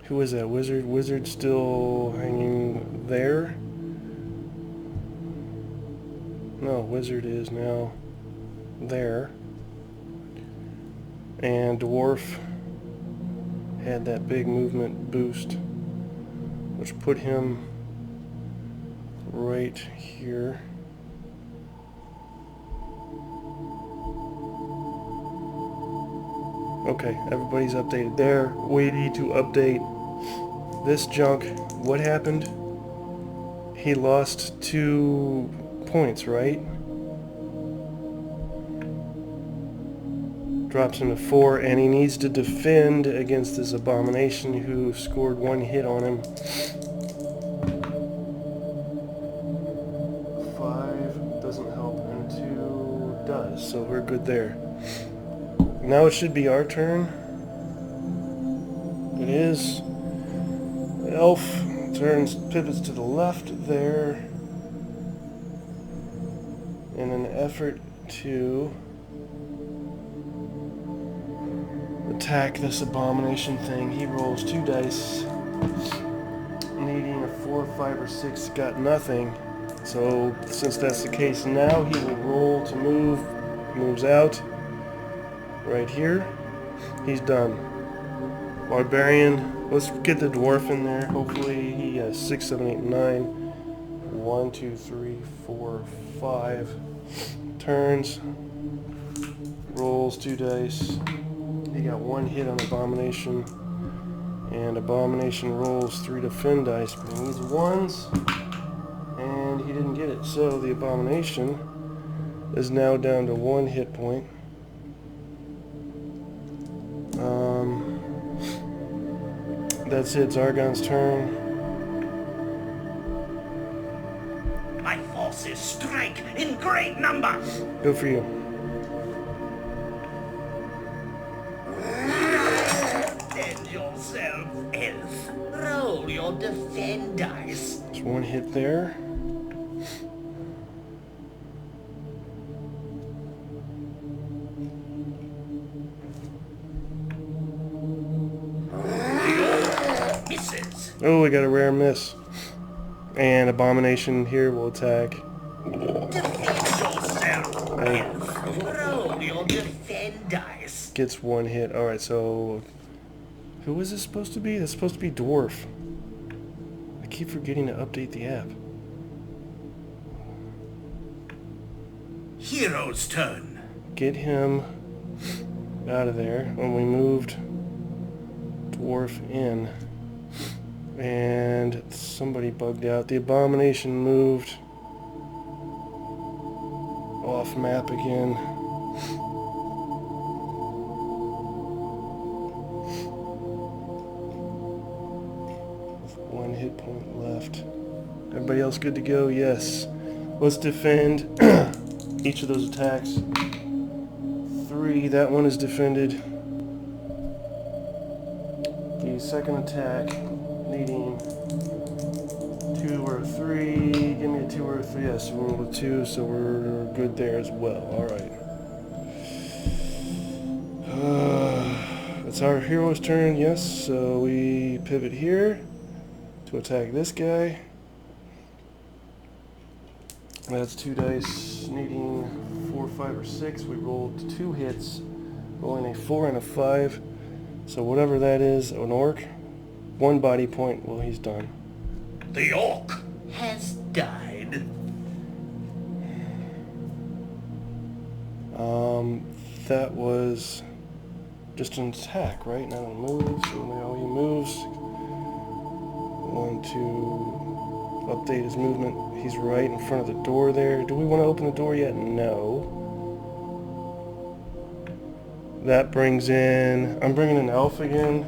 Who is that? Wizard? Wizard's still hanging there? No, wizard is now there. And dwarf had that big movement boost, which put him right here. Okay, everybody's updated there. We need to update this junk. What happened? He lost 2 points, right? Drops him to 4, and he needs to defend against this abomination who scored 1 hit on him. 5 doesn't help, and 2 does, so we're good there. Now it should be our turn. It is. The elf pivots to the left there in an effort to attack this abomination thing. He rolls 2 dice, needing a 4, 5, or 6. Got nothing. So since that's the case now, he will roll to move. Moves out. Right here. He's done. Barbarian. Let's get the dwarf in there. Hopefully he has 6, 7, 8, 9. 1, 2, 3, 4, 5 turns. Rolls 2 dice. He got 1 hit on Abomination. And Abomination rolls 3 defend dice, but he needs 1s. And he didn't get it. So the Abomination is now down to 1 hit point. That's it. Zargon's turn. My forces strike in great numbers. Go for you. Defend yourself, elf. Roll your defend dice. There's 1 hit there. Misses. Oh, we got a rare miss. And Abomination here will attack. Defend yourself, elf. Roll your defend dice. Gets 1 hit. Alright, so who is this supposed to be? That's supposed to be Dwarf. I keep forgetting to update the app. Hero's turn. Get him out of there. When we moved Dwarf in. And somebody bugged out. The Abomination moved off map again. With 1 hit point left. Everybody else good to go? Yes. Let's defend each of those attacks. 3. That one is defended. The second attack, needing 2 or 3. Give me a 2 or a 3. Yes, we rolled a 2, so we're good there as well. Alright. It's our hero's turn, yes, so we pivot here to attack this guy. That's 2 dice, needing 4, 5, or 6. We rolled 2 hits, rolling a 4 and a 5. So whatever that is, an orc, 1 body point. Well, he's done. The orc has died. That was just an attack, right? Not a move. So now he moves. 1, 2. Update his movement. He's right in front of the door there. Do we want to open the door yet? No. That brings in... I'm bringing in Elf again.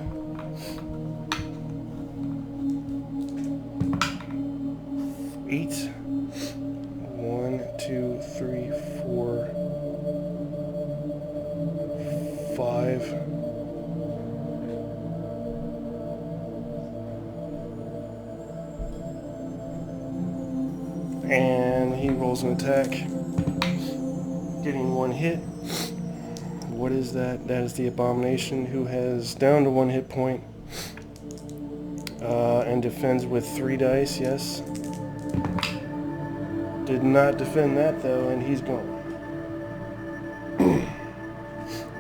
Eight. 1, 2, 3, 4, 5. And he rolls an attack, getting 1 hit. What is that? That is the Abomination, who has down to 1 hit point, and defends with 3 dice, yes. Did not defend that though, and he's gone.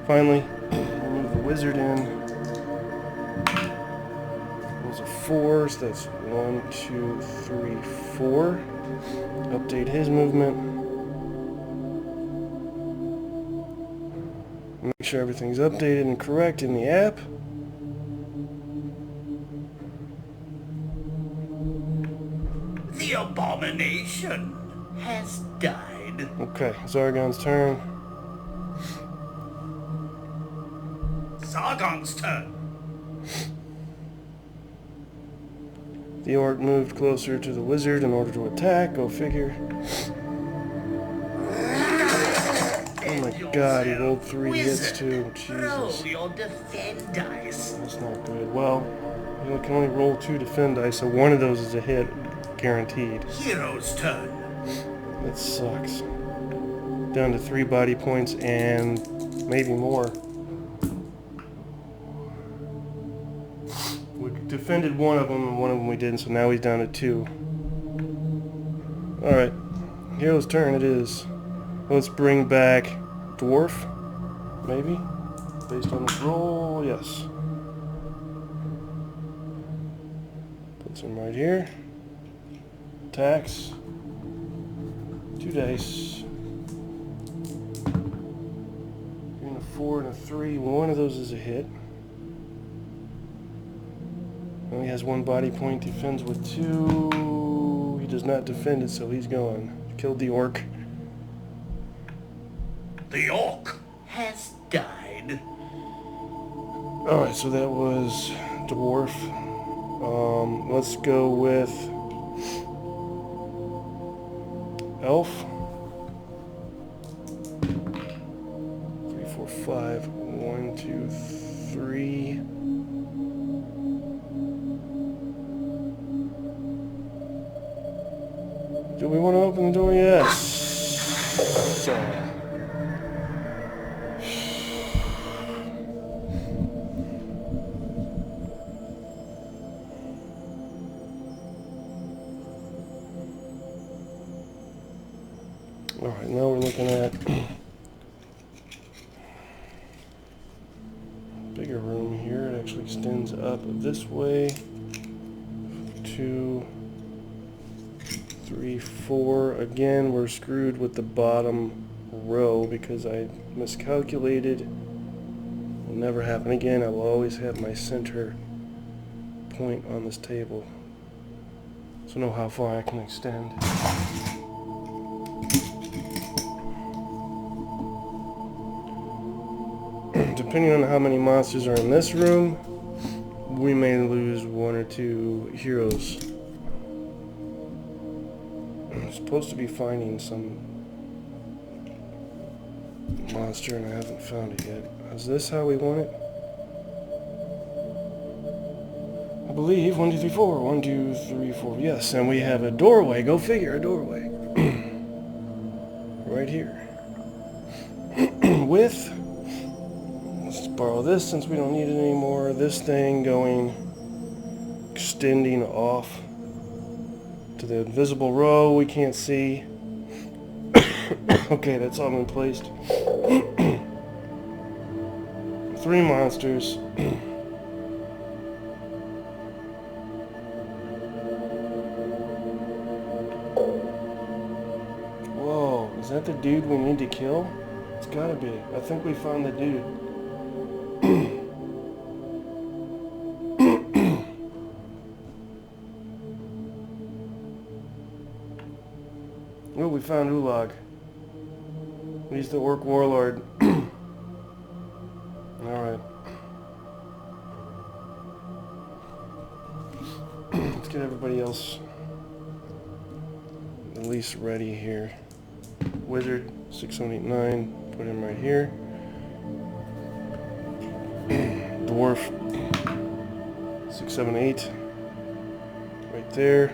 Finally, we'll move the wizard in. Rolls a 4, so that's 1, 2, 3, 4. Update his movement. Make sure everything's updated and correct in the app. The abomination has died. Okay, Zargon's turn. Sargon's turn. The orc moved closer to the wizard in order to attack. Go figure. Oh my god, he rolled 3 hits too. Roll Jesus. your defend dice. That's not good. Well, you can only roll 2 defend dice, so one of those is a hit. Guaranteed. Hero's turn. That sucks. Down to 3 body points and maybe more. We defended one of them and one of them we didn't, so now he's down to 2. Alright. Hero's turn it is. Let's bring back Dwarf. Maybe? Based on his roll, yes. Puts him right here. Attacks. 2 dice. Getting a 4 and a 3. One of those is a hit. Only has 1 body point. Defends with 2. He does not defend it, so he's gone. Killed the orc. The orc has died. Alright, so that was Dwarf. Let's go with Elf. 3, 4, 5. 1, 2, 3. Do we want to open the door? Yes. So. Alright, now we're looking at bigger room here. It actually extends up this way. 2, 3, 4. Again, we're screwed with the bottom row because I miscalculated. Will never happen again. I will always have my center point on this table. So know how far I can extend. Depending on how many monsters are in this room, we may lose 1 or 2 heroes. I'm supposed to be finding some monster and I haven't found it yet. Is this how we want it? I believe 1, 2, 3, 4. 1, 2, 3, 4. Yes, and we have a doorway. Go figure, a doorway. Right here. With, let's borrow this since we don't need it anymore. This thing going, extending off to the invisible row we can't see. Okay, that's all been placed. 3 monsters. Whoa, is that the dude we need to kill? It's gotta be. I think we found the dude. Oh, we found Ulag. He's the Orc Warlord. Alright. Let's get everybody else at least ready here. Wizard, 6789, put him right here. Dwarf, 678, right there.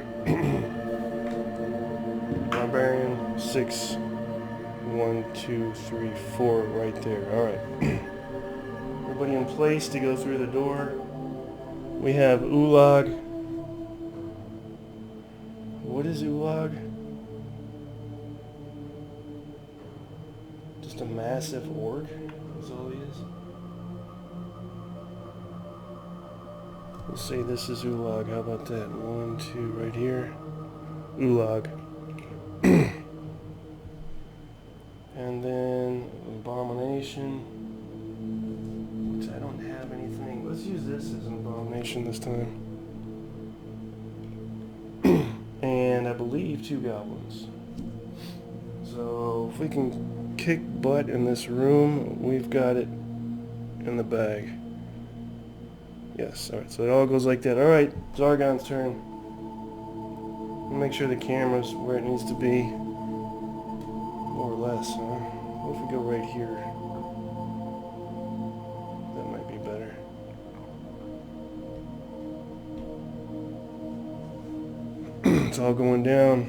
Barbarian, 6, 1, 2, 3, 4, right there. Alright. Everybody in place to go through the door. We have Ulag. What is Ulag? Just a massive orc? That's all he is? We'll say this is Ulag. How about that? 1, 2, right here. Ulag. And then Abomination. let's use this as an abomination this time. And I believe 2 goblins. So if we can kick butt in this room, we've got it in the bag. Yes, alright, so it all goes like that. Alright, Zargon's turn. Make sure the camera's where it needs to be. More or less, huh? What if we go right here? That might be better. It's all going down.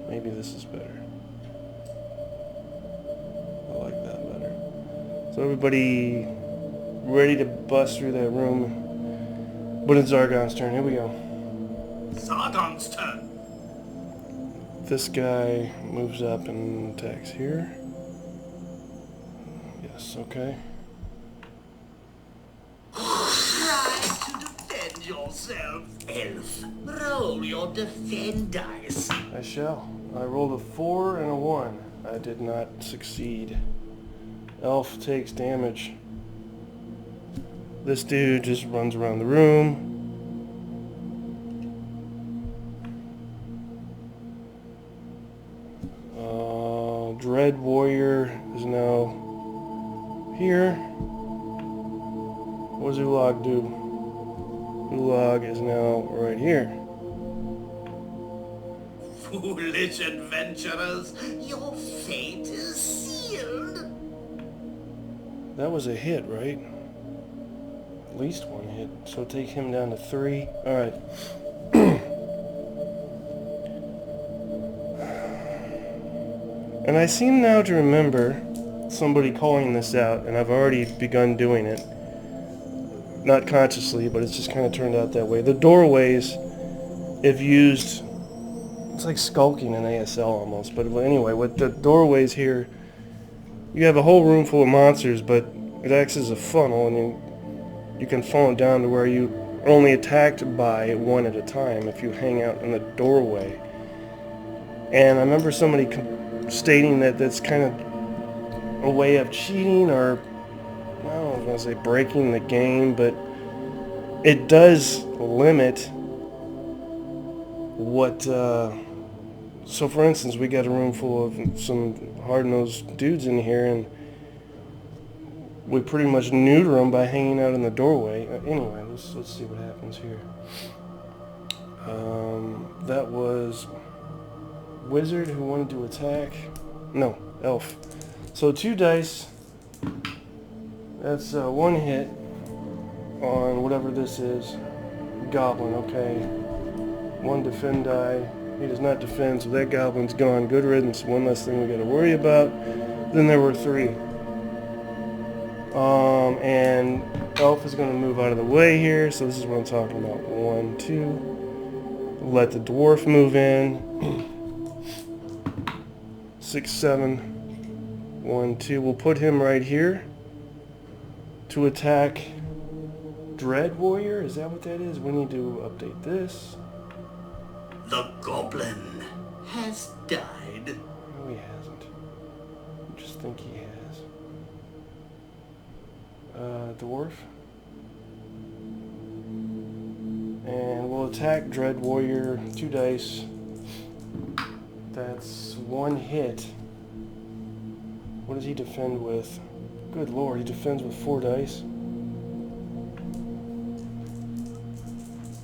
Maybe this is better. I like that better. So everybody ready to bust through that room. But it's Zargon's turn. Here we go. Zargon's turn. This guy moves up and attacks here. Yes, okay. Try to defend yourself, elf. Roll your defend dice. I shall. I rolled a 4 and a 1. I did not succeed. Elf takes damage. This dude just runs around the room. Dread Warrior is now here. What does Ulag do? Ulag is now right here. Foolish adventurers, your fate is sealed. That was a hit, right? At least 1 hit. So take him down to 3. Alright. And I seem now to remember somebody calling this out, and I've already begun doing it. Not consciously, but it's just kind of turned out that way. The doorways, if used, it's like skulking in ASL almost. But anyway, with the doorways here, you have a whole room full of monsters, but it acts as a funnel, and you can funnel it down to where you are only attacked by 1 at a time if you hang out in the doorway. And I remember somebody stating that that's kind of a way of cheating, or I don't know if I want to say breaking the game, but it does limit what so for instance, we got a room full of some hard-nosed dudes in here, and we pretty much neuter them by hanging out in the doorway. Anyway, let's see what happens here. That was wizard who wanted to attack. No, elf. So 2 dice. That's 1 hit on whatever this is. Goblin, okay. 1 defend die. He does not defend, so that goblin's gone. Good riddance. 1 less thing we got to worry about. Then there were 3. And elf is going to move out of the way here. So this is what I'm talking about. 1, 2. Let the dwarf move in. 6, 7. 1, 2. We'll put him right here to attack Dread Warrior. Is that what that is? We need to update this. The goblin has died. No, he hasn't. I just think he has. Dwarf. And we'll attack Dread Warrior. 2 dice. That's 1 hit. What does he defend with? Good lord, he defends with 4 dice.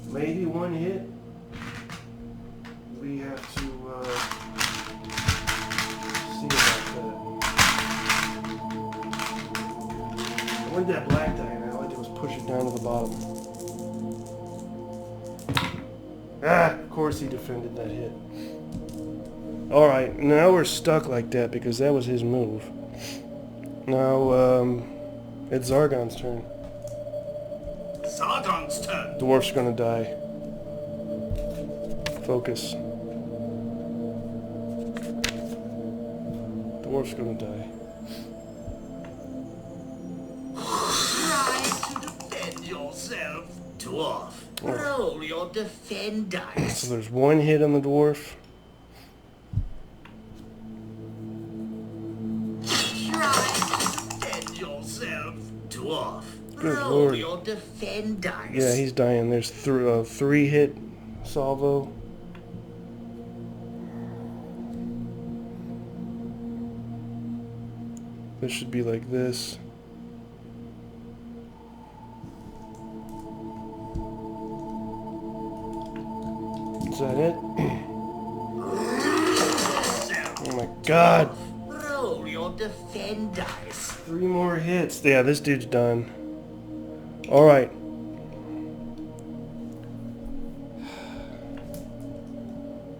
Maybe 1 hit. We have to see about that. Where'd that black die? And all I did was push it down to the bottom. Ah, of course he defended that hit. Alright, now we're stuck like that because that was his move. Now, it's Zargon's turn. Zargon's turn. Dwarf's gonna die. Focus. Dwarf's gonna die. Try to defend yourself, dwarf. Roll your defend dice. So there's 1 hit on the dwarf. Try to defend yourself, dwarf. Good Roll lord. your defend dice. Yeah, he's dying. There's 3-hit salvo. This should be like this. Is that it? Oh my god! Roll your defend dice. 3 more hits. Yeah, this dude's done. Alright.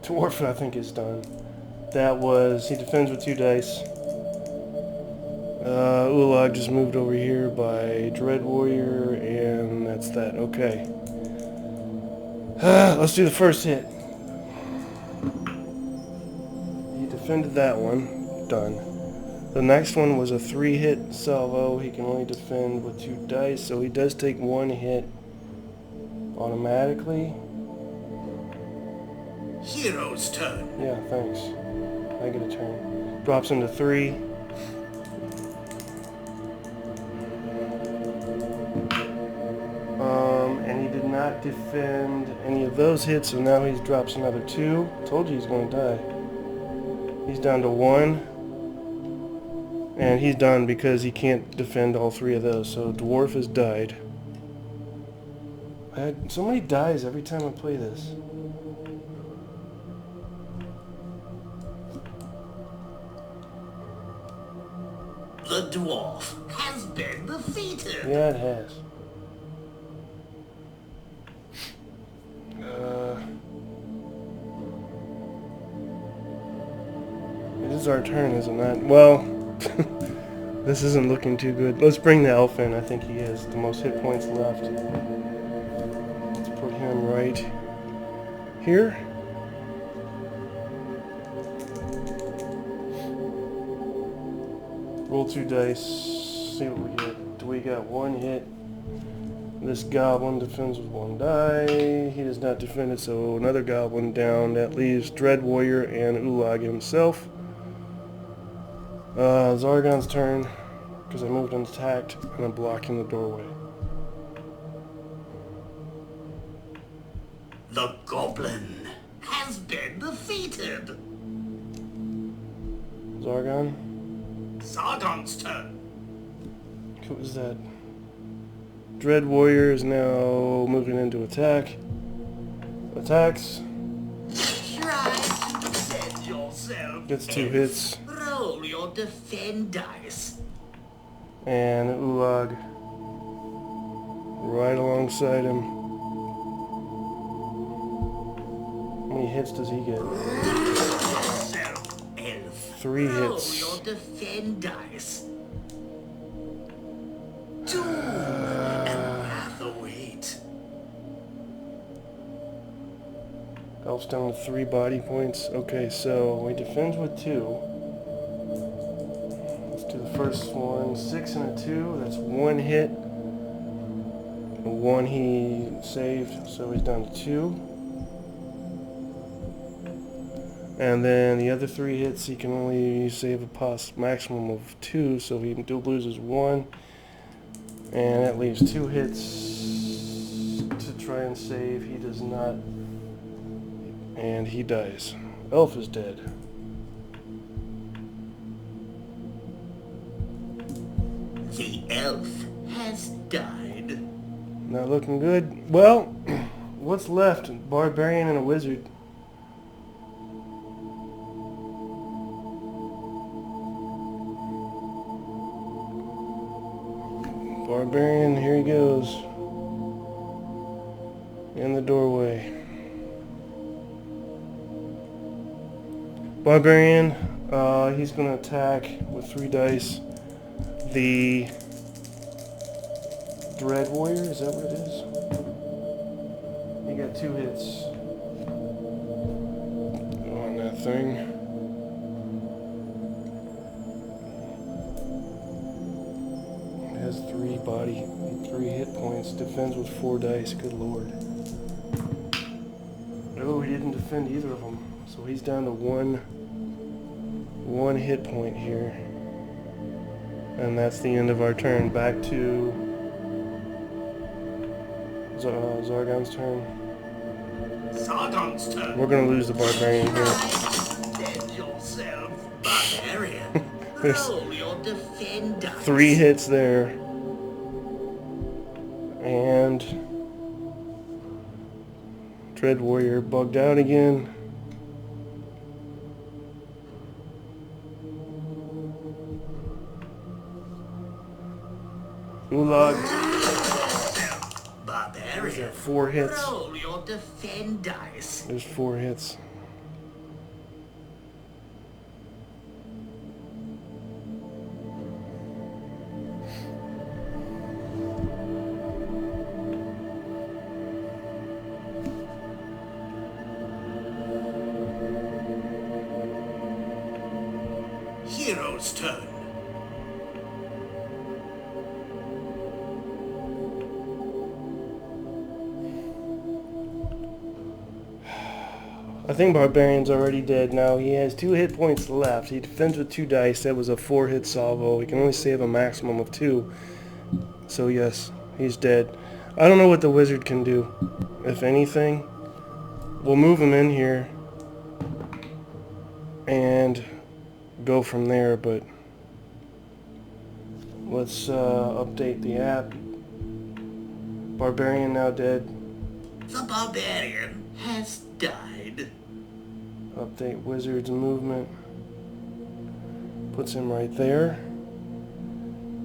Dwarf, I think, is done. That was... He defends with 2 dice. Ulag just moved over here by Dread Warrior, and that's that. Okay. Let's do the first hit. He defended that one. Done. The next one was a 3-hit salvo. He can only defend with 2 dice, so he does take 1 hit automatically. Hero's turn. Yeah, thanks. I get a turn. Drops him to 3. And he did not defend any of those hits, so now he drops another 2. Told you he's going to die. He's down to 1. And he's done because he can't defend all 3 of those, so Dwarf has died. I had so many dies every time I play this. The dwarf has been defeated. Yeah, it has. It is our turn, is it not? Well, this isn't looking too good. Let's bring the elf in. I think he has the most hit points left. Let's put him right here. Roll 2 dice. See what we get. We got 1 hit. This goblin defends with 1 die. He does not defend it, so another goblin down. That leaves Dread Warrior and Ulag himself. Zargon's turn, because I moved unattacked, and I'm blocking the doorway. The goblin has been defeated. Zargon? Sargon's turn. What was that? Dread Warrior is now moving into attack. Attacks. Try to defend yourself. Gets 2 hits. Roll your defend dice. And Ulag right alongside him. How many hits does he get? Yourself, elf. 3 Roll hits. your defend dice. 2 and half the weight. Elf's down to 3 body points. Okay, so he defends with 2. Let's do the first one. 6 and a 2. That's 1 hit. 1 he saved, so he's down to 2. And then the other 3 hits, he can only save a maximum of 2, so he loses 1. And that leaves 2 hits to try and save. He does not. And he dies. Elf is dead. The elf has died. Not looking good. Well, what's left? Barbarian and a wizard. Barbarian, here he goes. In the doorway. Barbarian, he's going to attack with 3 dice. The Dread Warrior, is that what it is? He got 2 hits on that thing. It has 3 hit points. Defends with 4 dice. Good lord. Oh, he didn't defend either of them. So he's down to one hit point here. And that's the end of our turn. Back to Zargon's turn. Sargon's turn. We're gonna lose the barbarian here. Defend yourself, barbarian. There's Roll your defend dice. 3 hits there. And Dread Warrior bugged out again. Ulag. Barbarian. 4 hits. Roll your defend dice. There's 4 hits. Hero's turn. I think Barbarian's already dead now. He has 2 hit points left. He defends with 2 dice. That was a 4-hit salvo. He can only save a maximum of 2. So yes, he's dead. I don't know what the wizard can do. If anything, we'll move him in here and go from there, but let's update the app. Barbarian now dead. The barbarian has died. Update wizard's movement. Puts him right there.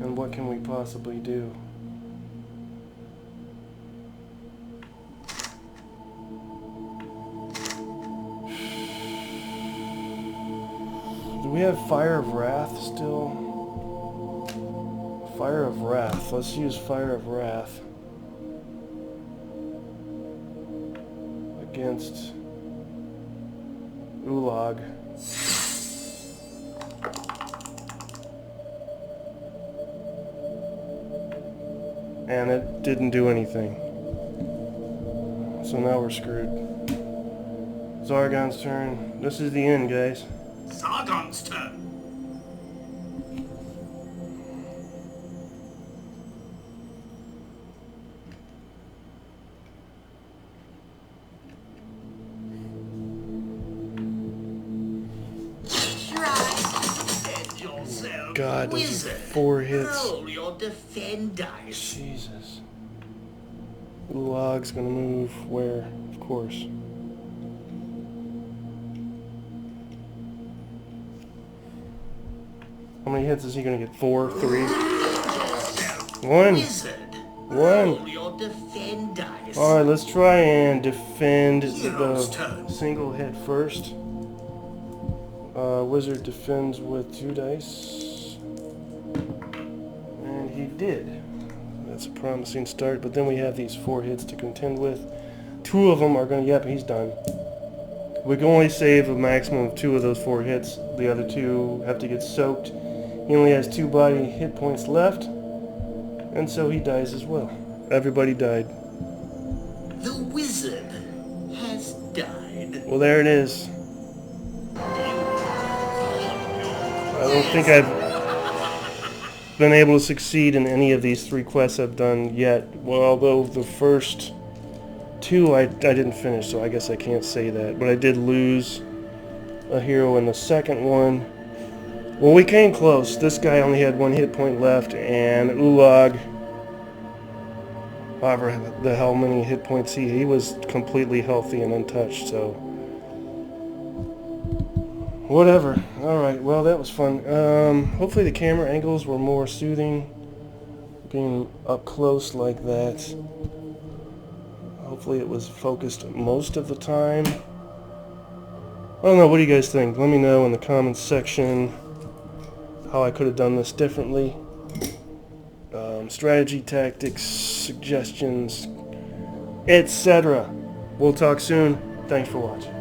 And what can we possibly do? Do we have Fire of Wrath still? Fire of Wrath. Let's use Fire of Wrath against Ulag. And it didn't do anything. So now we're screwed. Zargon's turn. This is the end, guys. Sargon's turn. God, those are 4 hits. Roll your defend dice. Jesus. Ulag's gonna move where? Of course. How many hits is he gonna get? 4? 3? 1. Wizard. 1. Roll your defend dice. Alright, let's try and defend Hero's the turn. single hit first. Wizard defends with 2 dice. And he did. That's a promising start, but then we have these 4 hits to contend with. 2 of them are going to, yep, he's done. We can only save a maximum of 2 of those 4 hits. The other 2 have to get soaked. He only has 2 body hit points left, and so he dies as well. Everybody died. The wizard has died. Well, there it is. I don't think I've been able to succeed in any of these 3 quests I've done yet. Well, although the first 2 I didn't finish, so I guess I can't say that. But I did lose a hero in the second one. Well, we came close. This guy only had 1 hit point left, and Ulag, however the hell many hit points he was completely healthy and untouched, so whatever. Alright, well, that was fun. Hopefully the camera angles were more soothing, being up close like that. Hopefully it was focused most of the time. I don't know, what do you guys think? Let me know in the comments section how I could have done this differently. Strategy, tactics, suggestions, etc. We'll talk soon. Thanks for watching.